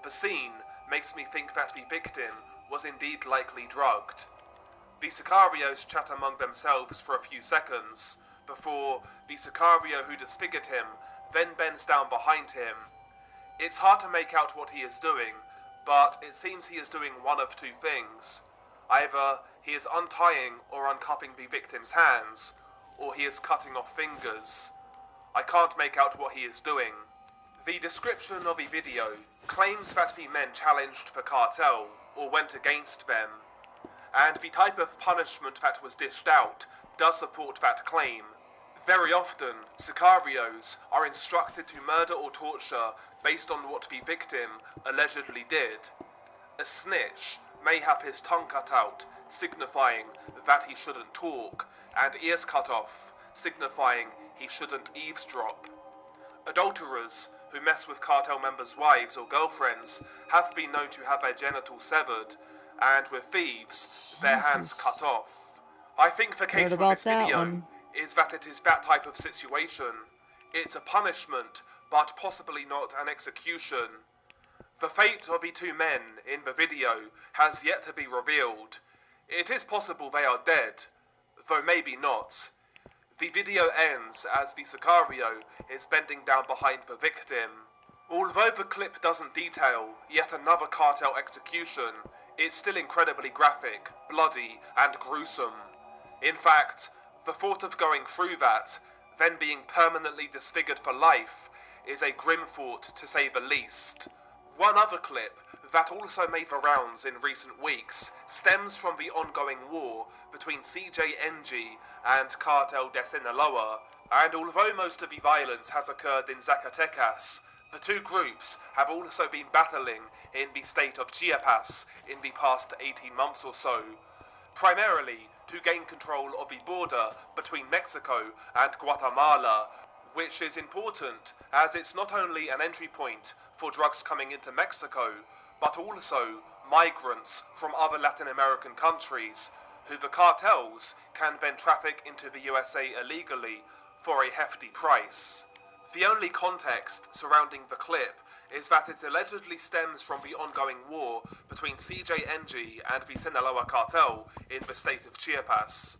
The scene makes me think that the victim was indeed likely drugged. The Sicarios chat among themselves for a few seconds, before the Sicario who disfigured him then bends down behind him. It's hard to make out what he is doing, but it seems he is doing one of 2 things. Either he is untying or uncuffing the victim's hands, or he is cutting off fingers. I can't make out what he is doing. The description of the video claims that the men challenged the cartel, or went against them, and the type of punishment that was dished out does support that claim. Very often, Sicarios are instructed to murder or torture based on what the victim allegedly did. A snitch may have his tongue cut out, signifying that he shouldn't talk, and ears cut off, signifying he shouldn't eavesdrop. Adulterers who mess with cartel members' wives or girlfriends have been known to have their genitals severed, and with thieves, their hands cut off. I think the case with this video is that it is that type of situation. It's a punishment, but possibly not an execution. The fate of the 2 men in the video has yet to be revealed. It is possible they are dead, though maybe not. The video ends as the Sicario is bending down behind the victim. Although the clip doesn't detail yet another cartel execution, it's still incredibly graphic, bloody, and gruesome. In fact, the thought of going through that, then being permanently disfigured for life, is a grim thought to say the least. One other clip that also made the rounds in recent weeks stems from the ongoing war between CJNG and Cartel de Sinaloa, and although most of the violence has occurred in Zacatecas, the two groups have also been battling in the state of Chiapas in the past 18 months or so, primarily to gain control of the border between Mexico and Guatemala, which is important as it's not only an entry point for drugs coming into Mexico, but also migrants from other Latin American countries, who the cartels can then traffic into the USA illegally for a hefty price. The only context surrounding the clip is that it allegedly stems from the ongoing war between CJNG and the Sinaloa cartel in the state of Chiapas.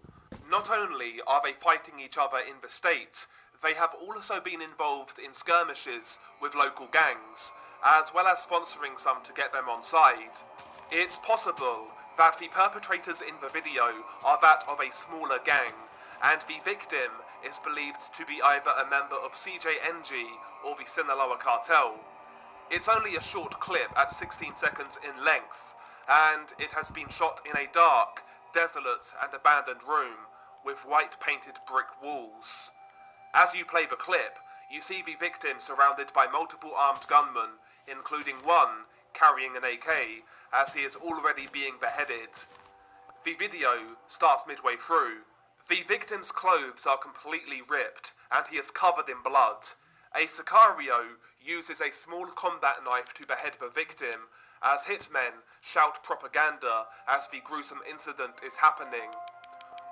Not only are they fighting each other in the state, they have also been involved in skirmishes with local gangs, as well as sponsoring some to get them on side. It's possible that the perpetrators in the video are that of a smaller gang, and the victim is believed to be either a member of CJNG or the Sinaloa cartel. It's only a short clip at 16 seconds in length, and it has been shot in a dark, desolate and abandoned room with white painted brick walls. As you play the clip, you see the victim surrounded by multiple armed gunmen, including one carrying an AK, as he is already being beheaded. The video starts midway through. The victim's clothes are completely ripped, and he is covered in blood. A Sicario uses a small combat knife to behead the victim, as hitmen shout propaganda as the gruesome incident is happening.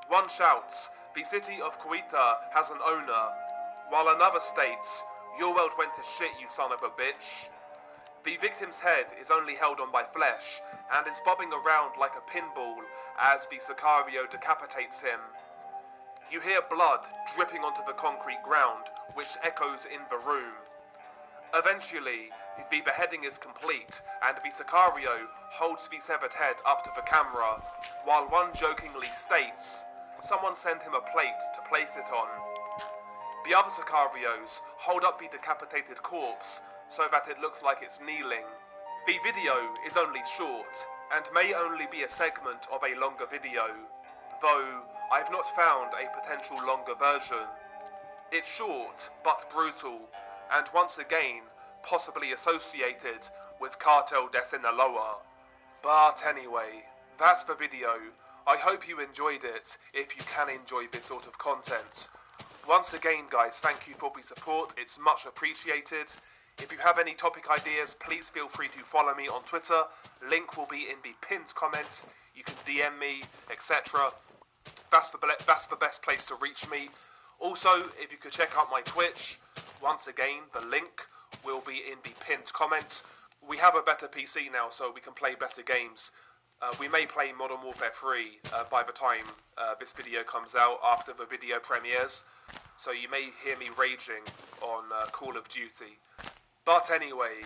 One shouts, "The city of Cuita has an owner," while another states, "Your world went to shit, you son of a bitch." The victim's head is only held on by flesh, and is bobbing around like a pinball as the Sicario decapitates him. You hear blood dripping onto the concrete ground, which echoes in the room. Eventually, the beheading is complete, and the Sicario holds the severed head up to the camera, while one jokingly states, "Someone send him a plate to place it on." The other Sicarios hold up the decapitated corpse so that it looks like it's kneeling. The video is only short, and may only be a segment of a longer video, though I've not found a potential longer version. It's short, but brutal, and once again, possibly associated with Cartel de Sinaloa. But anyway, that's the video. I hope you enjoyed it, if you can enjoy this sort of content. Once again, guys, thank you for the support, it's much appreciated. If you have any topic ideas, please feel free to follow me on Twitter. Link will be in the pinned comment. You can DM me, etc. That's the best place to reach me. Also, if you could check out my Twitch, once again, the link will be in the pinned comment. We have a better PC now, so we can play better games. We may play Modern Warfare 3 by the time this video comes out, after the video premieres. So you may hear me raging on Call of Duty. But anyway,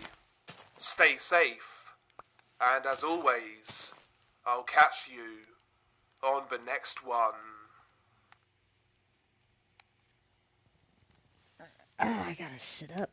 stay safe, and as always, I'll catch you on the next one. I gotta sit up.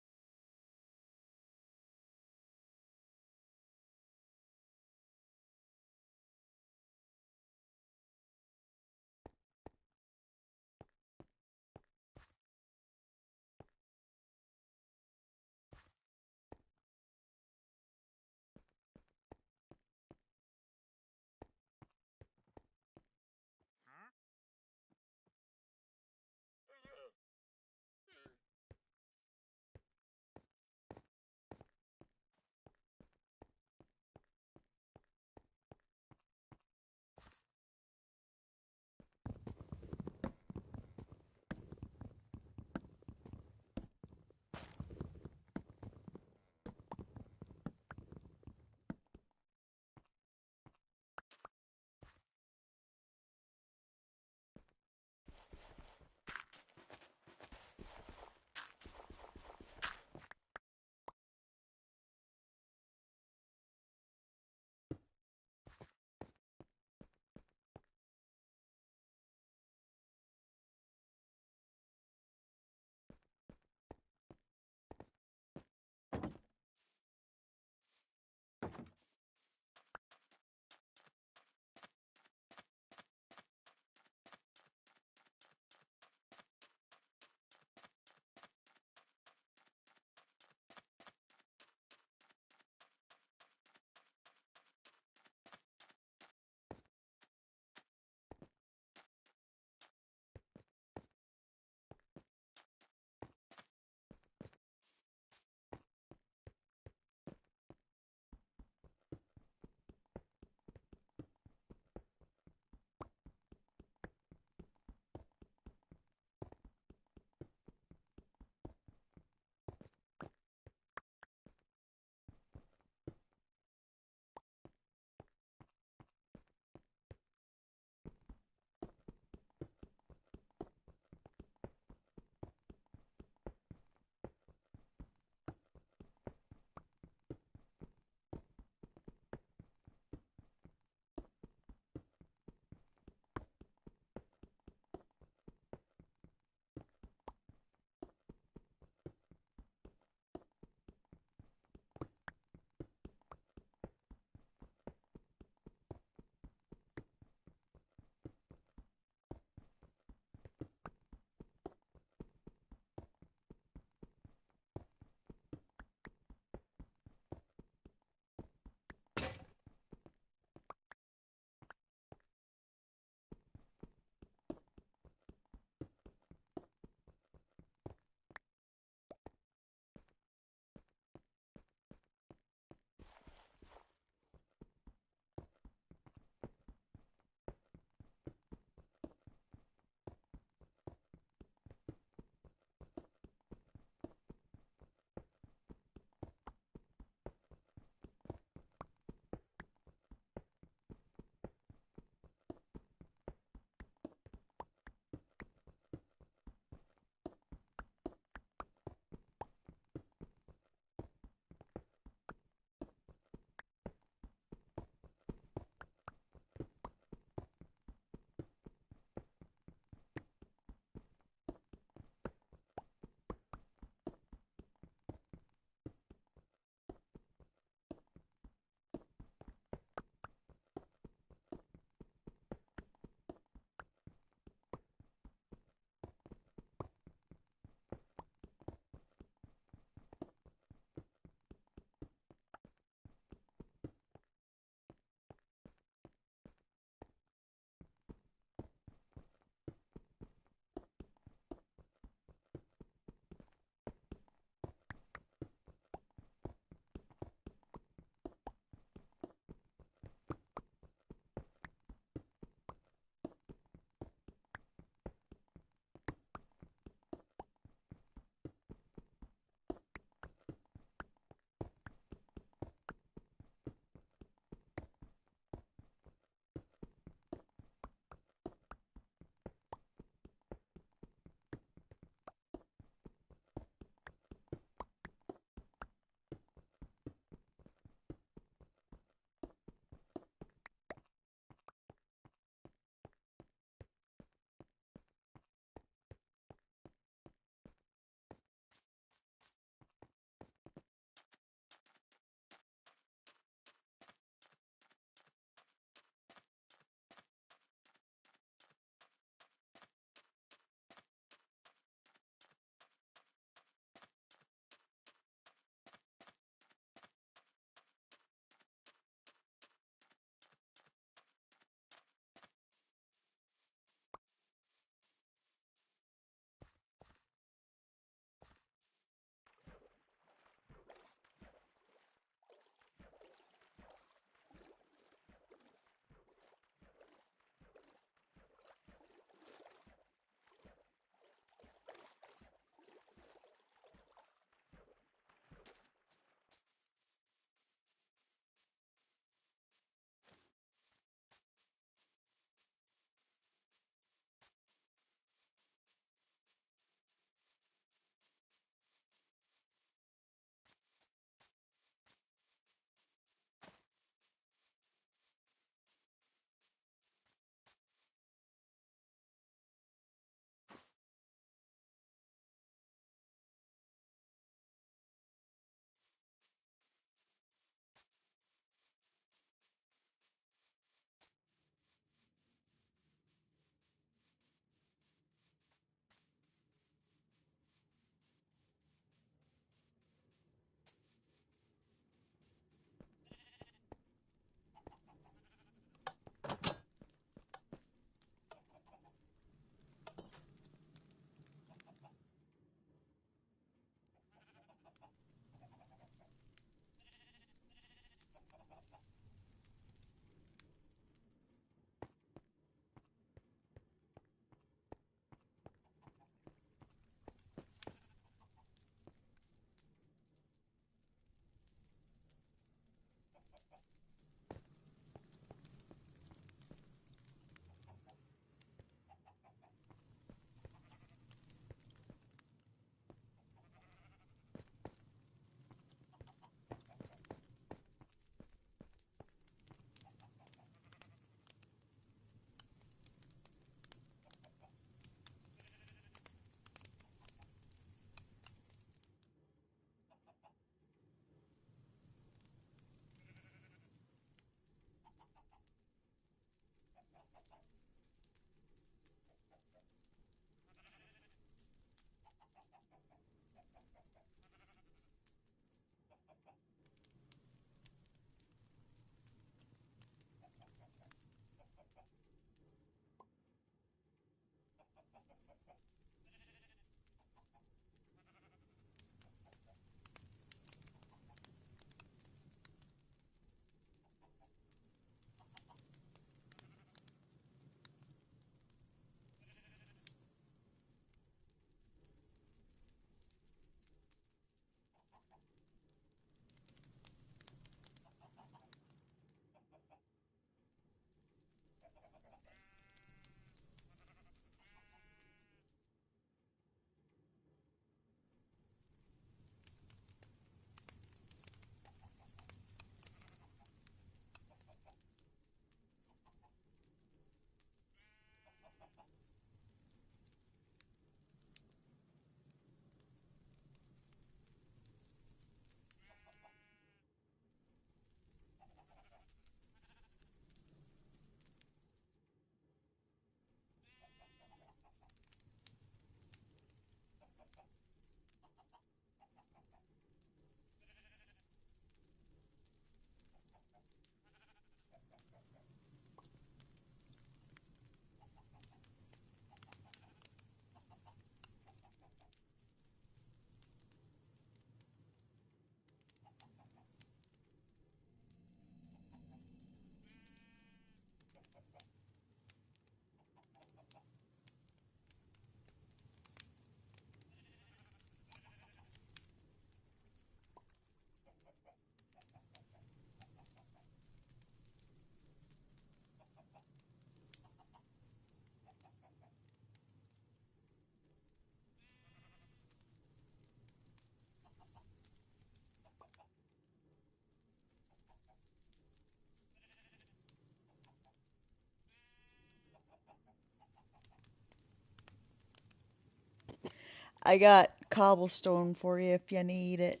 I got cobblestone for you if you need it.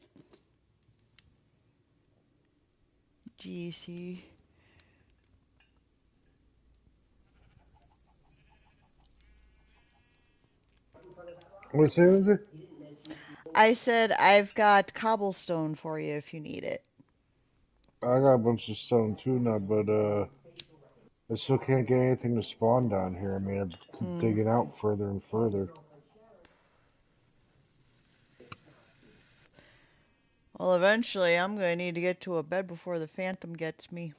GC. What's it? I said I've got cobblestone for you if you need it. I got a bunch of stone too now, but I still can't get anything to spawn down here. I mean, I'm digging out further and further. Well, eventually I'm going to need to get to a bed before the phantom gets me.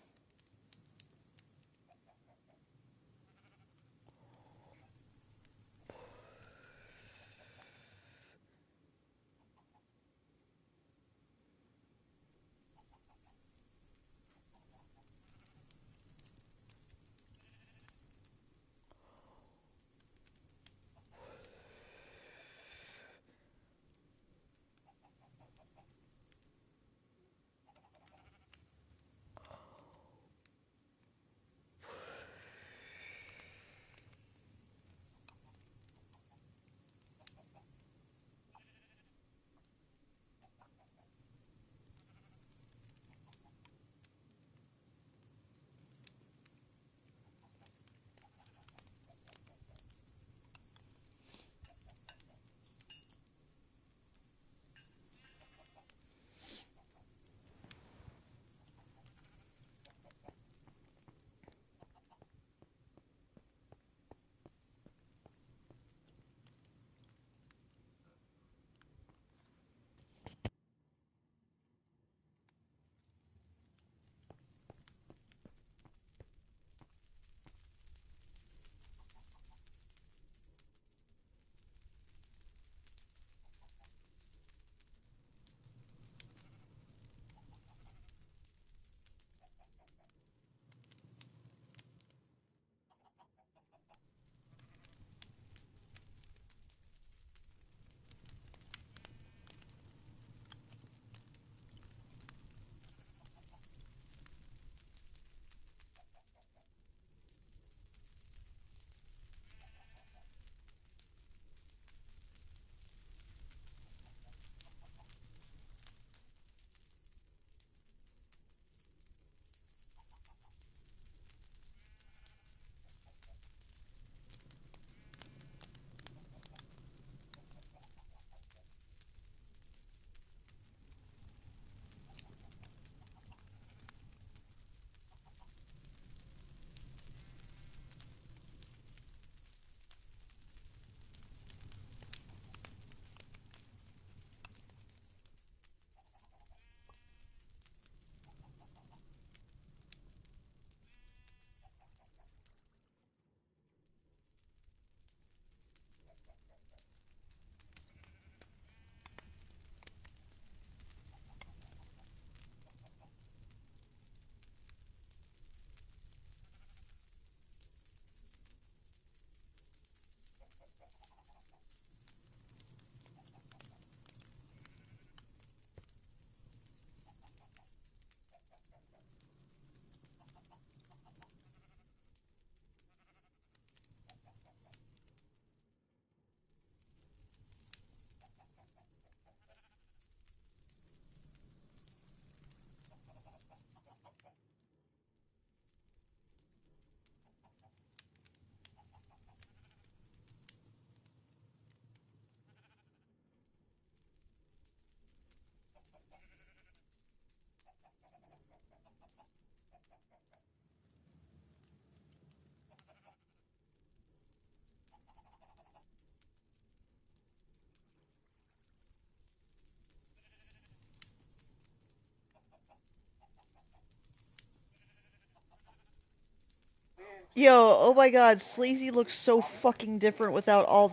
Yo, oh my god, Sleazy looks so fucking different without all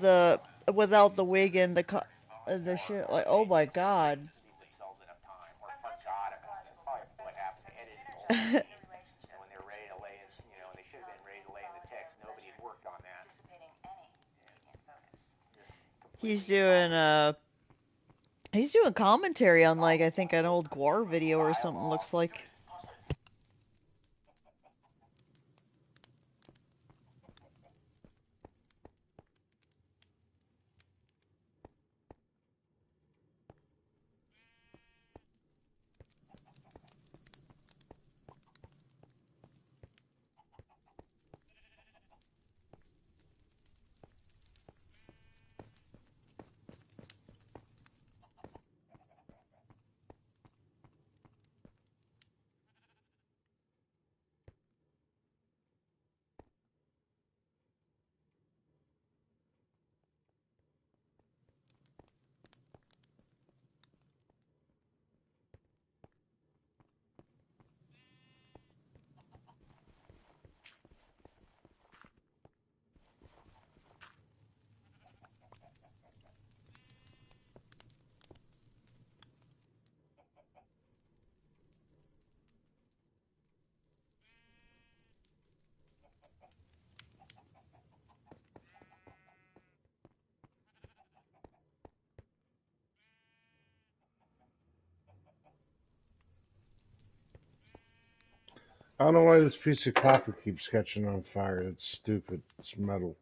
without the wig and the shit. Like, oh my god. He's doing he's doing commentary on, like, I think an old Gore video or something, looks like. I don't know why this piece of copper keeps catching on fire. It's stupid. It's metal.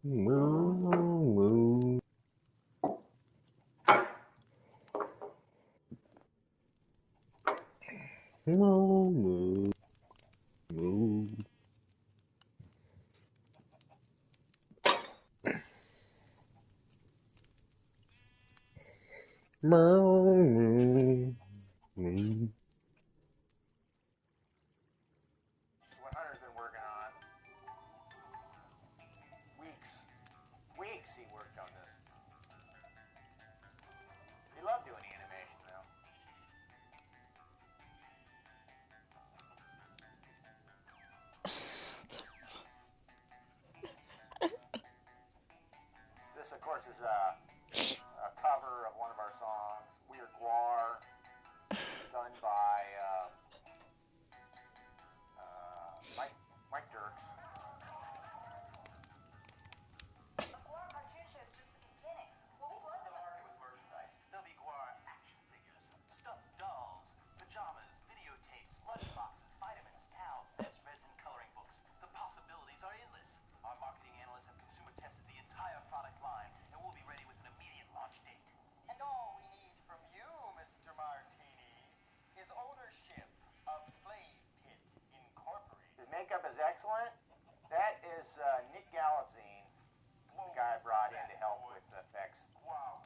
Moo, moo, moo, moo. Moo, moo. What Hunter's been working on. Weeks he worked on this. He loved doing animation, though. This, of course, is a cover of one of our songs, Weird Guar, done by Mike Dirks. Guar cartoon show is just the beginning. We'll flood the market with merchandise. There'll be Guar action figures, stuffed dolls, pajamas, videotapes, lunchboxes, vitamins, towels, bedspreads, and coloring books. The possibilities are endless. Our marketing analysts have consumer tested the entire product line, and we'll be ready with an immediate launch date. And all we need from you, Mr. Martini, is ownership of Flave Pit Incorporated. His makeup is excellent. That is Nick Galatzine, the guy I brought in to help with the effects. Wow,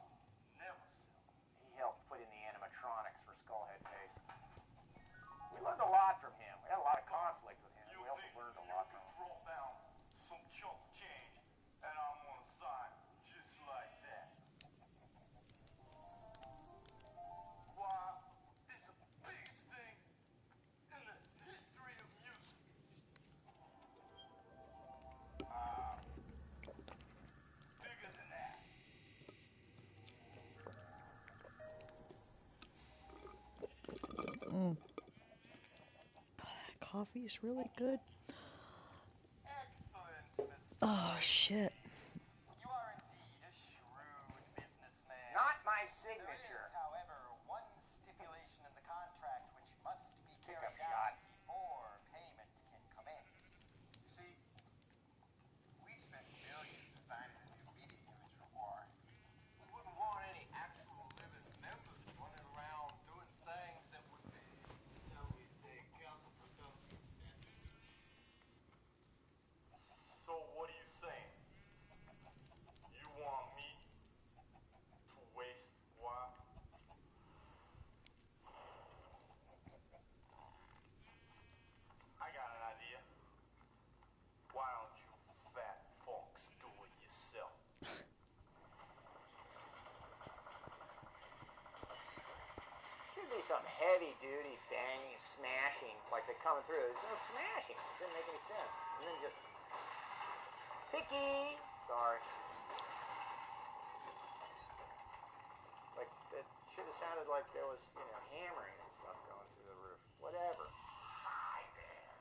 never sell. He helped put in the animatronics for Skullhead Face. We learned a lot from him. We had a lot of conflict with him. We also learned a lot from him. Draw down some chump change, and I'm on side just like that. Wow, it's the biggest thing in the history of music. Bigger than that. Coffee is really good. Excellent, Mr. Oh shit. You are indeed a shrewd businessman. Not my signature. There is, however, one stipulation in the contract which must be carried out before payment can commence. You see, we spent millions designing a new media image for Guar. We wouldn't want any actual living members running around doing things that would be, shall we say, counterproductive. So what are you saying? You want me to waste Guar? I got an idea. Why don't you fat folks do it yourself? Should be some heavy-duty banging, smashing, like they're coming through. There's no smashing. It doesn't make any sense. And then just picky. Sorry. Like that should have sounded like there was, hammering and stuff going through the roof. Whatever. Hi there.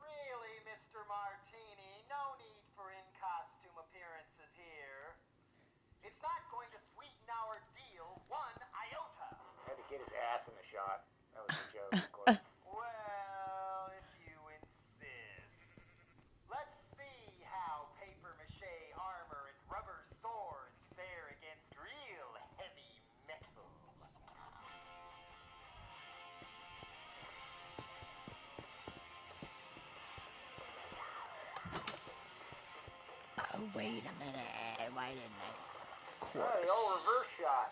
Really, Mr. Martini, no need for in-costume appearances here. It's not going to sweeten our deal one iota. I had to get his ass in the shot. That was the joke, of course. Well, if you insist. Let's see how papier-mâché armor and rubber swords fare against real heavy metal. Oh, wait a minute. Why didn't I? Of course. Oh, the old reverse shot.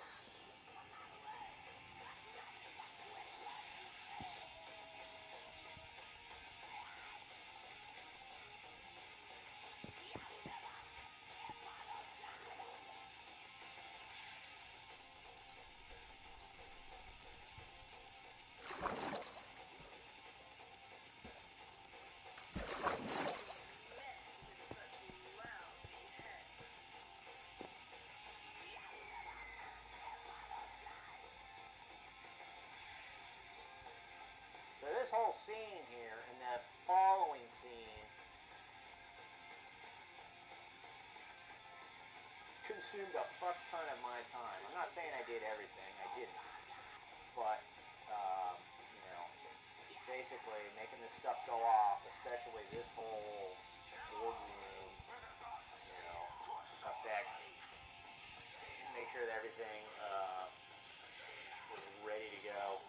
So this whole scene here and that following scene consumed a fuck ton of my time. I'm not saying I did everything, I didn't. But, basically making this stuff go off, especially this whole boardroom everything was ready to go.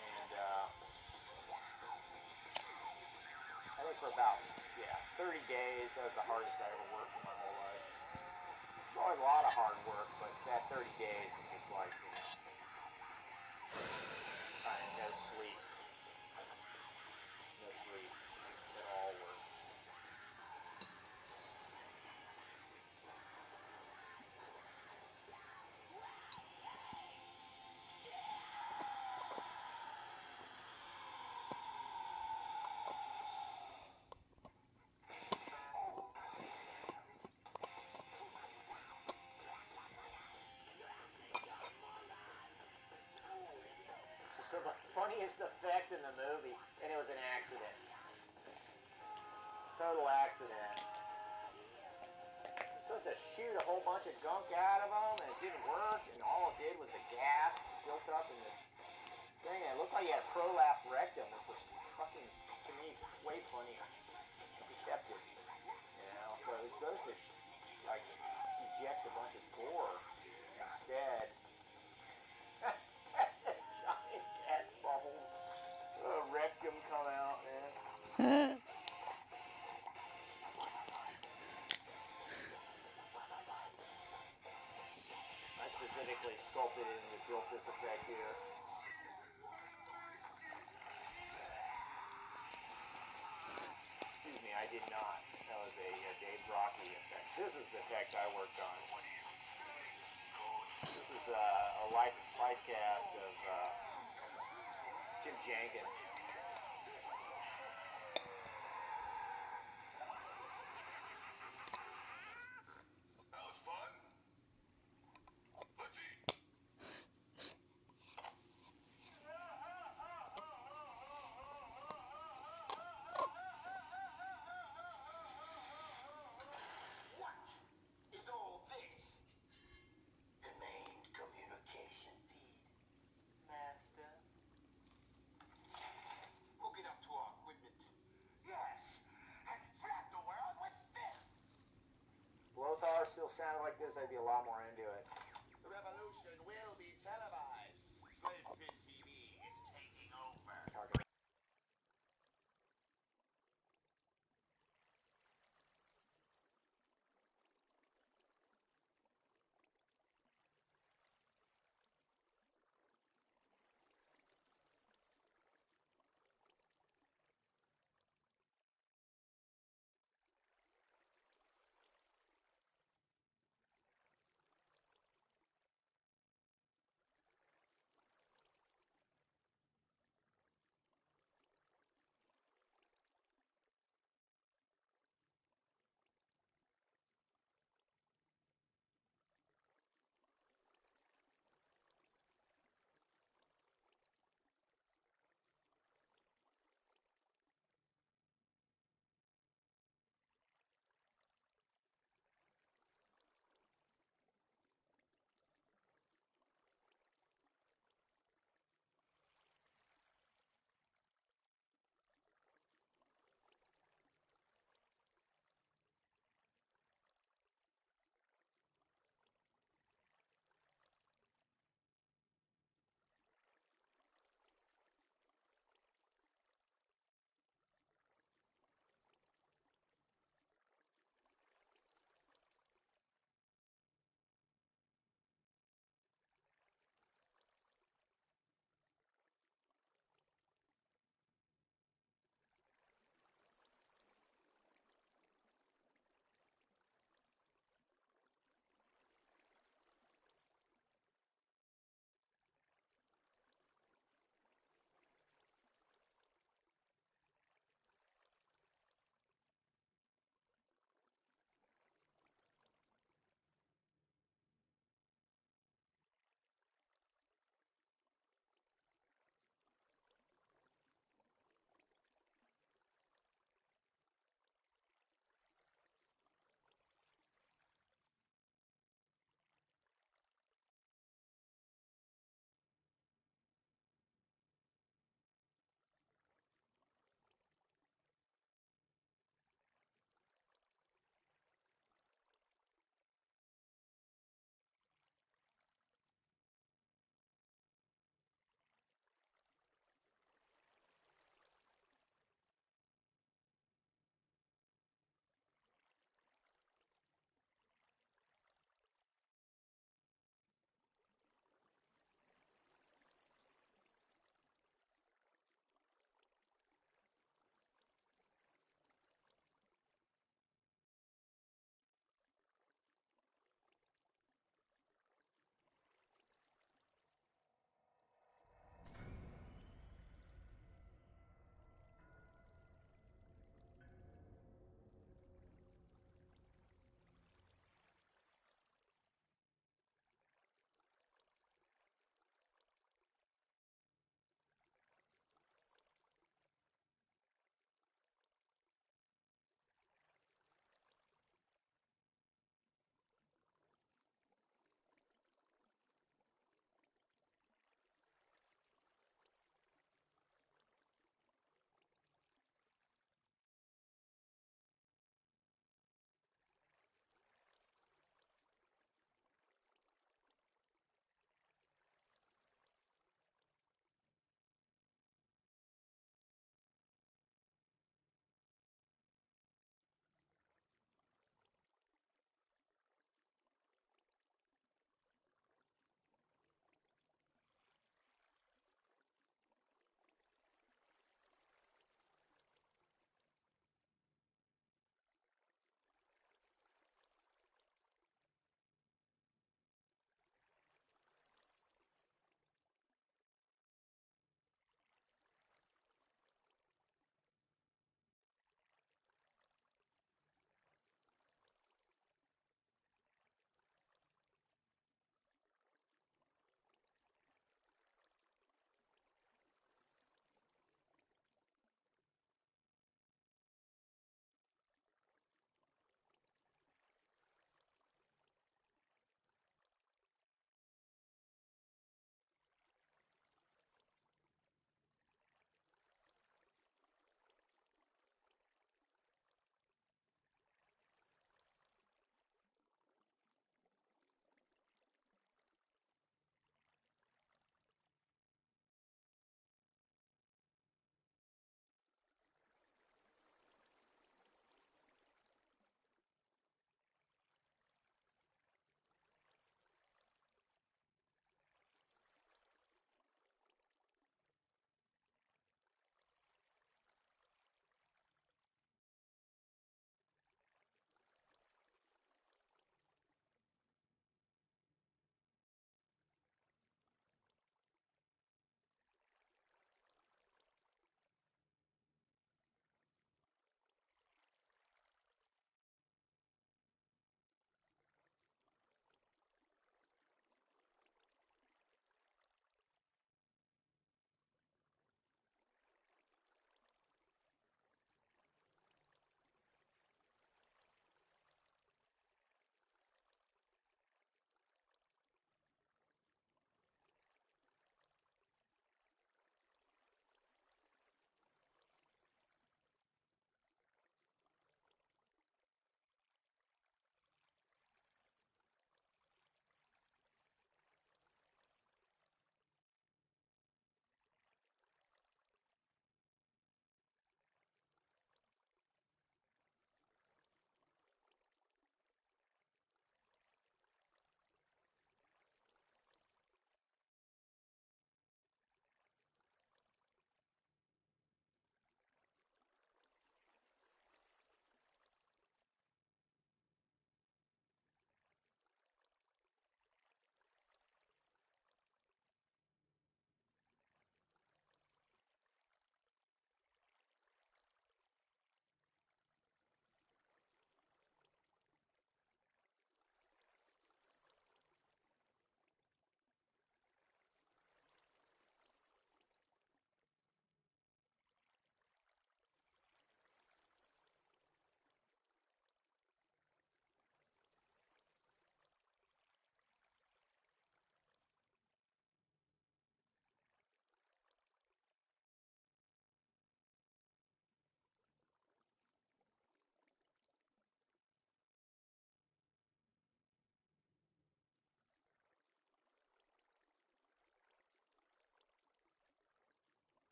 And I think for about 30 days, that was the hardest I ever worked in my whole life. There's always a lot of hard work, but that 30 days was just like, kind of no sleep at all work. So the funniest effect in the movie, and it was an accident. Total accident. You're supposed to shoot a whole bunch of gunk out of them, and it didn't work, and all it did was the gas built up in this thing, and it looked like he had a prolapse rectum, which was fucking, to me, way funnier. He kept it, but it was supposed to, eject a bunch of gore. Instead, giant gas bubble, rectum come out, man. I specifically sculpted it and built this effect here. Excuse me, I did not. That was a Dave Brocky effect. This is the effect I worked on. This is a life cast of Tim Jenkins. That was fun. Let's eat. What is all this? The main communication feed, Master. Hook it up to our equipment. Yes, and flood the world with filth. Lothar still sounded like this, I'd be a lot more into it. The revolution will be televised. Slave Pit TV is taking over. Talking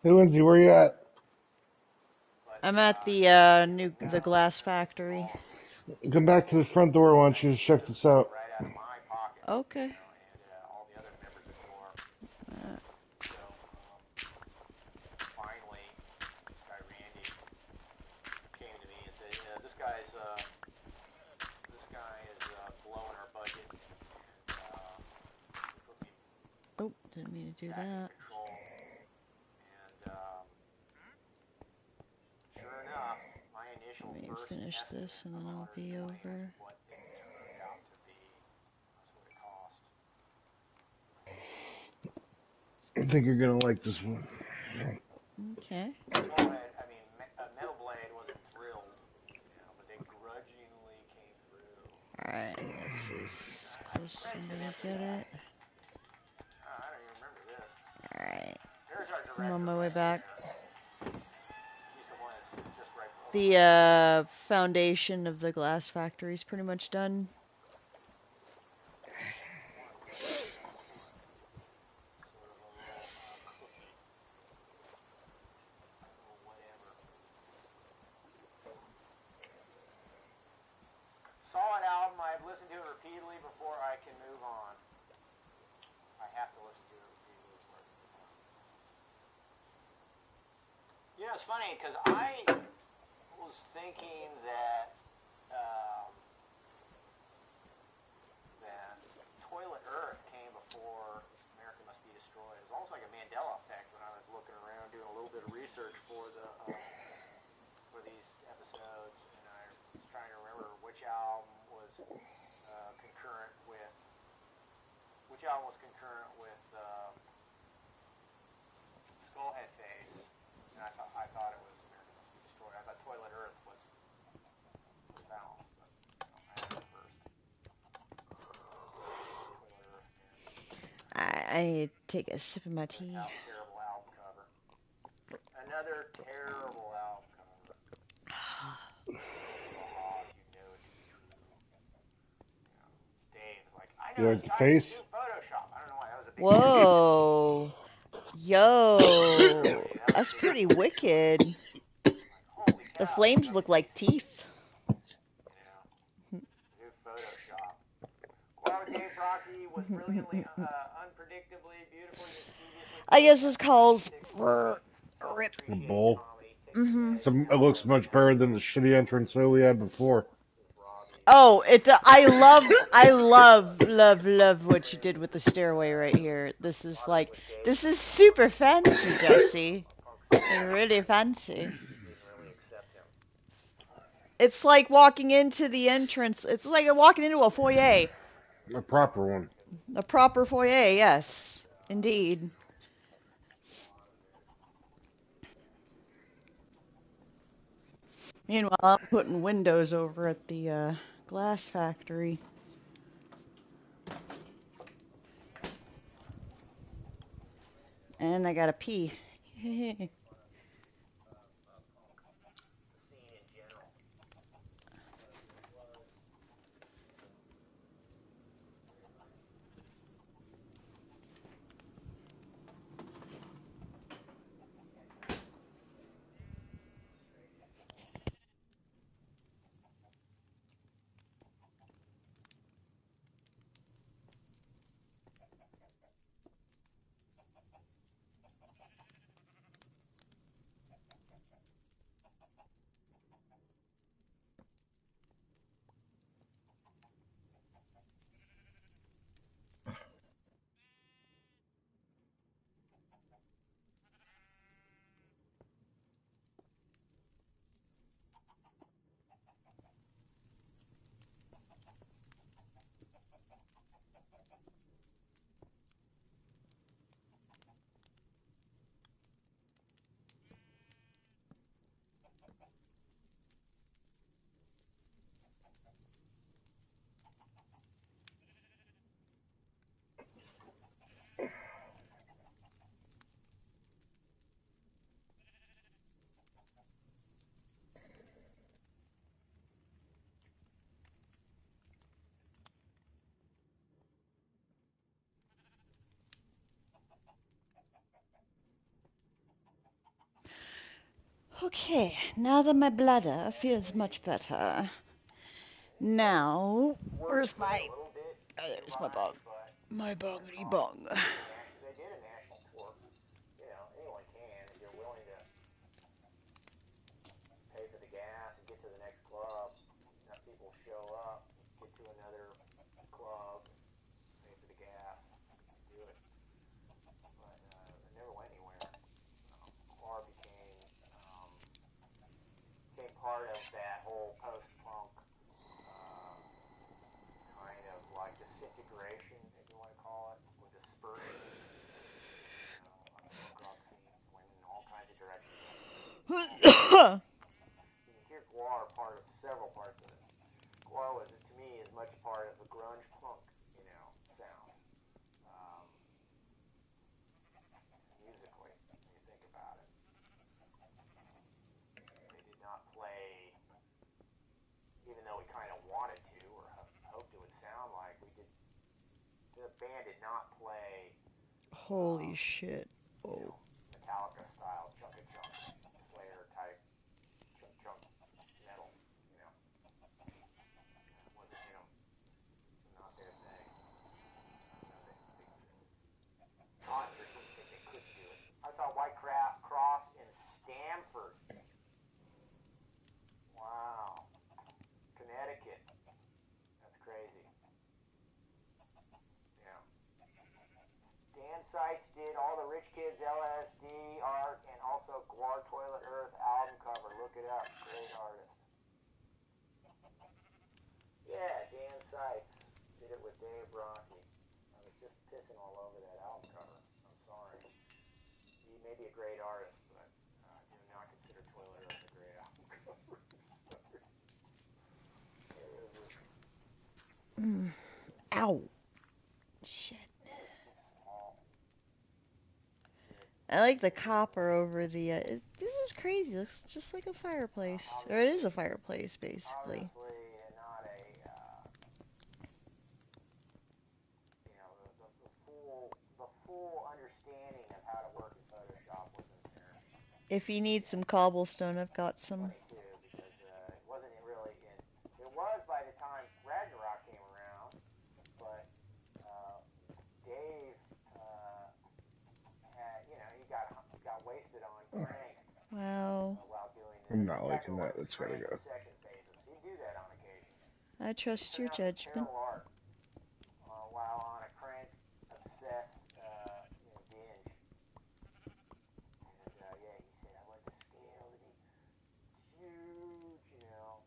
Hey, Lindsay, where you at? But, I'm at the the glass factory. Come back to the front door. I want you to check this out. right out of my pocket. Okay. And all the other members of GOR. So finally, this guy Randy came to me and said, "This guy is blowing our budget." And he put me Oh, didn't mean to do back in that. control. And sure enough, my initial Let me first finish estimate this and of then I'll be 120 over. was what it turned out to be. That's what it cost. I think you're gonna like this one. Okay. Skullhead, I mean, Metal Blade wasn't thrilled, but they grudgingly came through. Alright, this is close to me to get it. I don't even remember this. Alright. There's our director. I'm on my way back. He's the one that's just right over The foundation of the glass factory is pretty much done. sort of a little cookie. Or whatever. Solid album. I've listened to it repeatedly before I can move on. I have to listen to it repeatedly before I can move on. You know, it's funny because I was thinking that that Toilet Earth came before America Must Be Destroyed. It was almost like a Mandela effect when I was looking around doing a little bit of research for these episodes, and I was trying to remember which album was concurrent with Skullhead Face, and I thought it was America Must Be Destroyed. I thought Toilet Earth was balanced, but I had it first. Toilet Earth, man. I need to take a sip of my tea. Terrible album cover. Another terrible album cover. Dave, like, I know this guy can do Photoshop. I don't know why that was a big Whoa. Yo. That's pretty wicked. The flames look like teeth. Do Photoshop. Guar Dave Rocky was brilliantly, unpredictably, beautifully, mischievously. I guess this calls for a rip. Bull. Mm-hmm. It looks much better than the shitty entrance that we had before. Oh, I love what you did with the stairway right here. This is super fancy, Jesse. Really fancy. It's like walking into the entrance. It's like walking into a foyer. A proper one. A proper foyer, yes. Indeed. Meanwhile, I'm putting windows over at the glass factory. And I gotta pee. Okay, now that my bladder feels much better. Now, where's my... Oh, there's my bong. My bongity bong. They did a national tour. You know, anyone can if you're willing to pay for the gas and get to the next club. Enough people show up, get to another club, pay for the gas, do it. But it never went anywhere. Or became part of that whole post-punk kind of like disintegration, if you want to call it, or dispersion. On the punk rock scene, went in all kinds of directions. You can hear Gwar part of several parts of it. Gwar was, to me, as much part of the grunge punk, sound. Musically, when you think about it. They did not play, even though we kind of wanted to, or hoped it would sound like, the band did not play Holy shit. Oh. Metallica style, chunk-a-chunk, Slayer type, chunk metal, wasn't him. Not their thing. Oddly, didn't think they couldn't do it. I saw White Cross in Stamford. Wow. Connecticut. That's crazy. Yeah. Dan Seitz did all the Rich Kids LSD art and also Gwar Toilet Earth album cover. Look it up. Great artist. Yeah, Dan Seitz did it with Dave Brocky. I was just pissing all over that album cover. I'm sorry. He may be a great artist, but I do not consider Toilet Earth a great album cover. Ow. Shit. I like the copper over the, this is crazy. It looks just like a fireplace. Or it is a fireplace, basically. Not a, the full understanding of how to work in Photoshop wasn't there. If you need some cobblestone, I've got some. Funny too, because it wasn't really in. It was by the time Ragnarok came around, but Dave had, he got wasted on crank. Wow. While doing this. I'm not liking that. That's gotta go. Second phases. He'd do that on occasion. I trust your judgment. Art, while on a crank obsessed binge. And yeah, he said, I went to scale to be huge,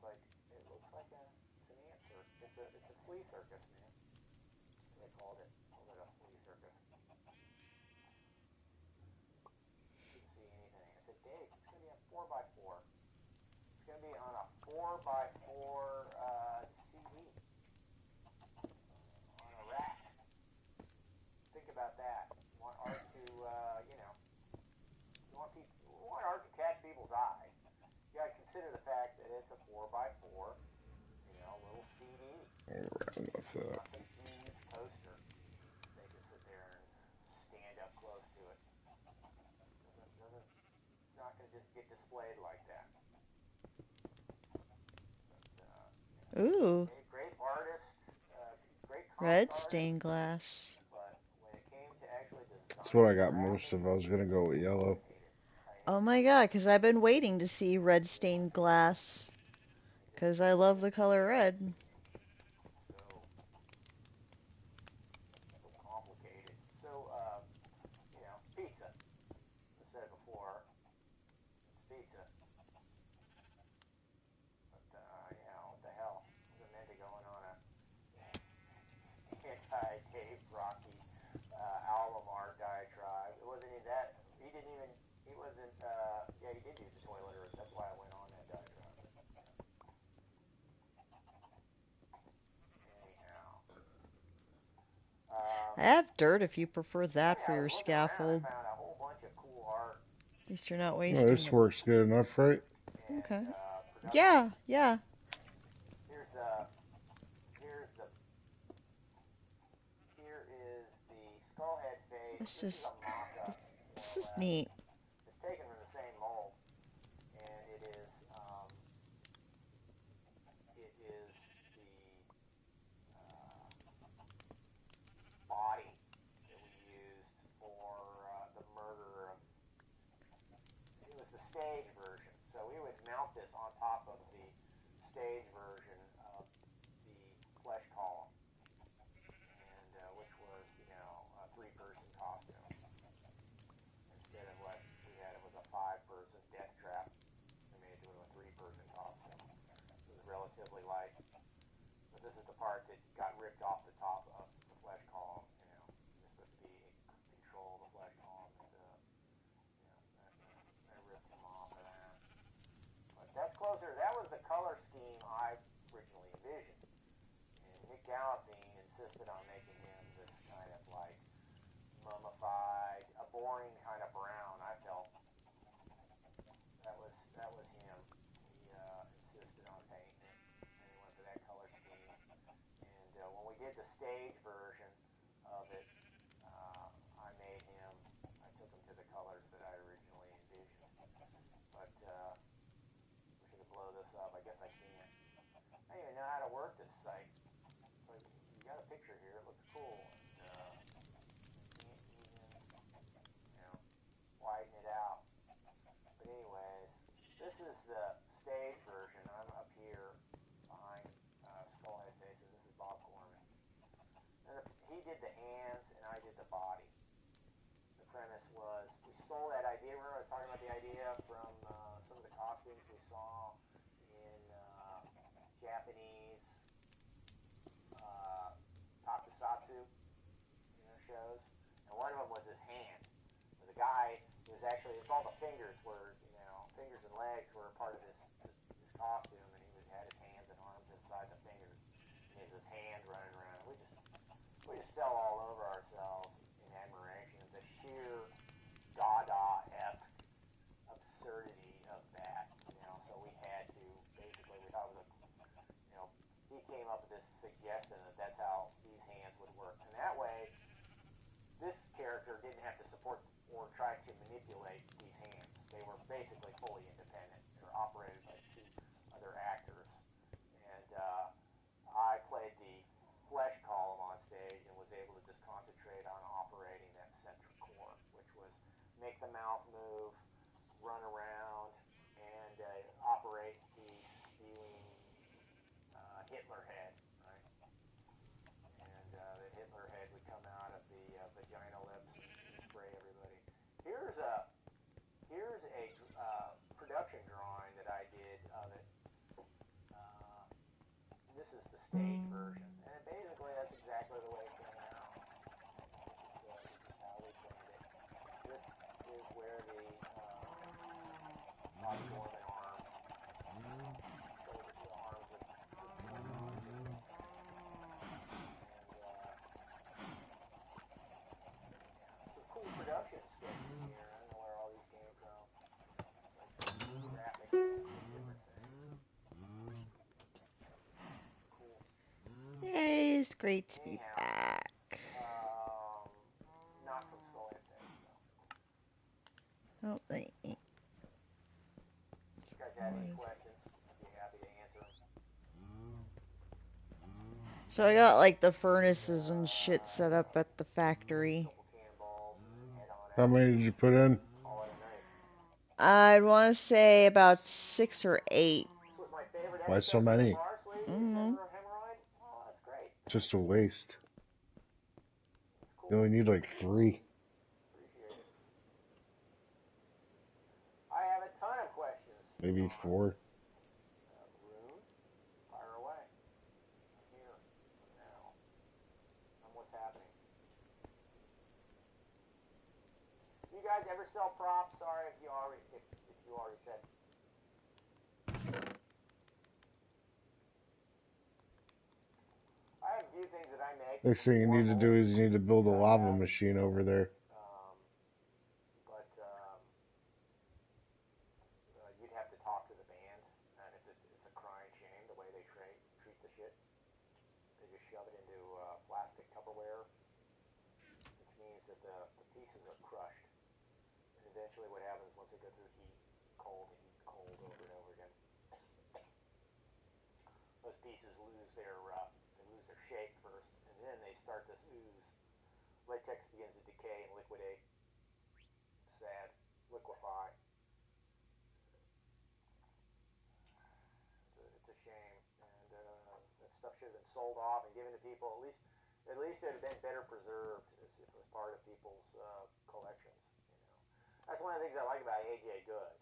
but it looks like it's an answer. It's a flea circus, man. That's what they called it. Called it a flea circus. Couldn't see anything. I said, Dave, it's gonna be a 4x4. It's gonna be on a 4x4 CD on a rack. Think about that. You want art to, you want art to catch people's eye. You gotta consider the fact that it's a 4x4, little CD. Not a huge poster. They can sit there and stand up close to it. It's not gonna just get displayed like that. But, Ooh. Great artist, great Red stained glass. But when it came to actually That's what I got most of. I was gonna go with yellow. Oh my god, because I've been waiting to see red stained glass. Because I love the color red. So complicated. So, pizza. I said it before. It's pizza. But, what the hell? Wasn't meant to going on a anti-Dave Rocky album art diatribe. It wasn't even that. He wasn't, yeah, he did use the Toilet Earth. That's why I went on that diatribe. Anyhow. I have dirt if you prefer that for your scaffold. I found a whole bunch of cool art. At least you're not Oh, wasting this it. works good enough, right? Okay. Yeah, yeah. Here is the skullhead face. This is neat. It's taken from the same mold, and relatively light. But this is the part that got ripped off the top of the flesh column. It's supposed to be control the flesh column, and I ripped him off of that. But that's closer. That was the color scheme I originally envisioned. And Nick Galifian insisted on making him this kind of like mummified, a boring kind of brown. I felt that was him. He insisted on painting it, and he went for that color scheme. And when we did the stage version of it, I took him to the colors that I originally envisioned. But we should have blown this up. I guess I can't. I don't even know how to work this site. It's like, you got a picture here. It looks cool. And you can't even, widen it out. But anyways, this is the stage version. I'm up here behind Skullhead Faces. This is Bob Corman. And he did the hands, and I did the body. The premise was, we stole that idea. Remember I was talking about the idea from some of the costumes we saw in Japanese tokusatsu, shows. And one of them was his hand. The guy was actually, it's all the fingers were, fingers and legs were a part of his costume, and he had his hands and arms inside the fingers. And he has his hand running around. We just fell all over ourselves in admiration of the sheer Dada-esque absurdity of that. So we had to, basically, we thought it was he came up with this suggestion that that's how these hands would work. And that way, this character didn't have to support or try to manipulate these hands. They were basically fully independent. They were operated by two other actors. And I played the flesh column on stage and was able to just concentrate on operating that center core, which was make the mouth move, run around, and operate the spewing Hitler head, right? And the Hitler head would come out of the vagina lips and spray everybody. Here's a production drawing that I did of it. This is the stage version, and basically that's exactly the way it came out. This is how we planned it. This is where the Bob Gorman arms, the arms with some cool production sketches here. I don't know where all these came from. Like graphics and different things. Cool. Yay, it's great to be back. Not from Skullhead Face, though. Oh, thank you. If you guys have any questions, I'd be happy to answer them. So I got like the furnaces and shit set up at the factory. How many did you put in? I'd want to say about 6 or 8. Why so many? Mm-hmm. Just a waste. You only need like 3. I have a ton of questions. Maybe 4. Rune, fire away. I'm here. I'm now. I'm what's happening. You guys ever sell props? Sorry if you already said. I have a few things that I make. Next thing you need to do is you need to build a lava machine over there. You'd have to talk to the band, and it's a crying shame the way they treat the shit. They just shove it into plastic Tupperware, which means that the pieces are crushed. And eventually what happens once they go through heat, cold, over and over again, those pieces lose their shape first, and then they start this ooze. Latex begins to decay and liquidate. Sad. Liquefy. It's a shame, and that stuff should have been sold off and given to people. At least it would have been better preserved as part of people's collections. That's one of the things I like about A.J. Good.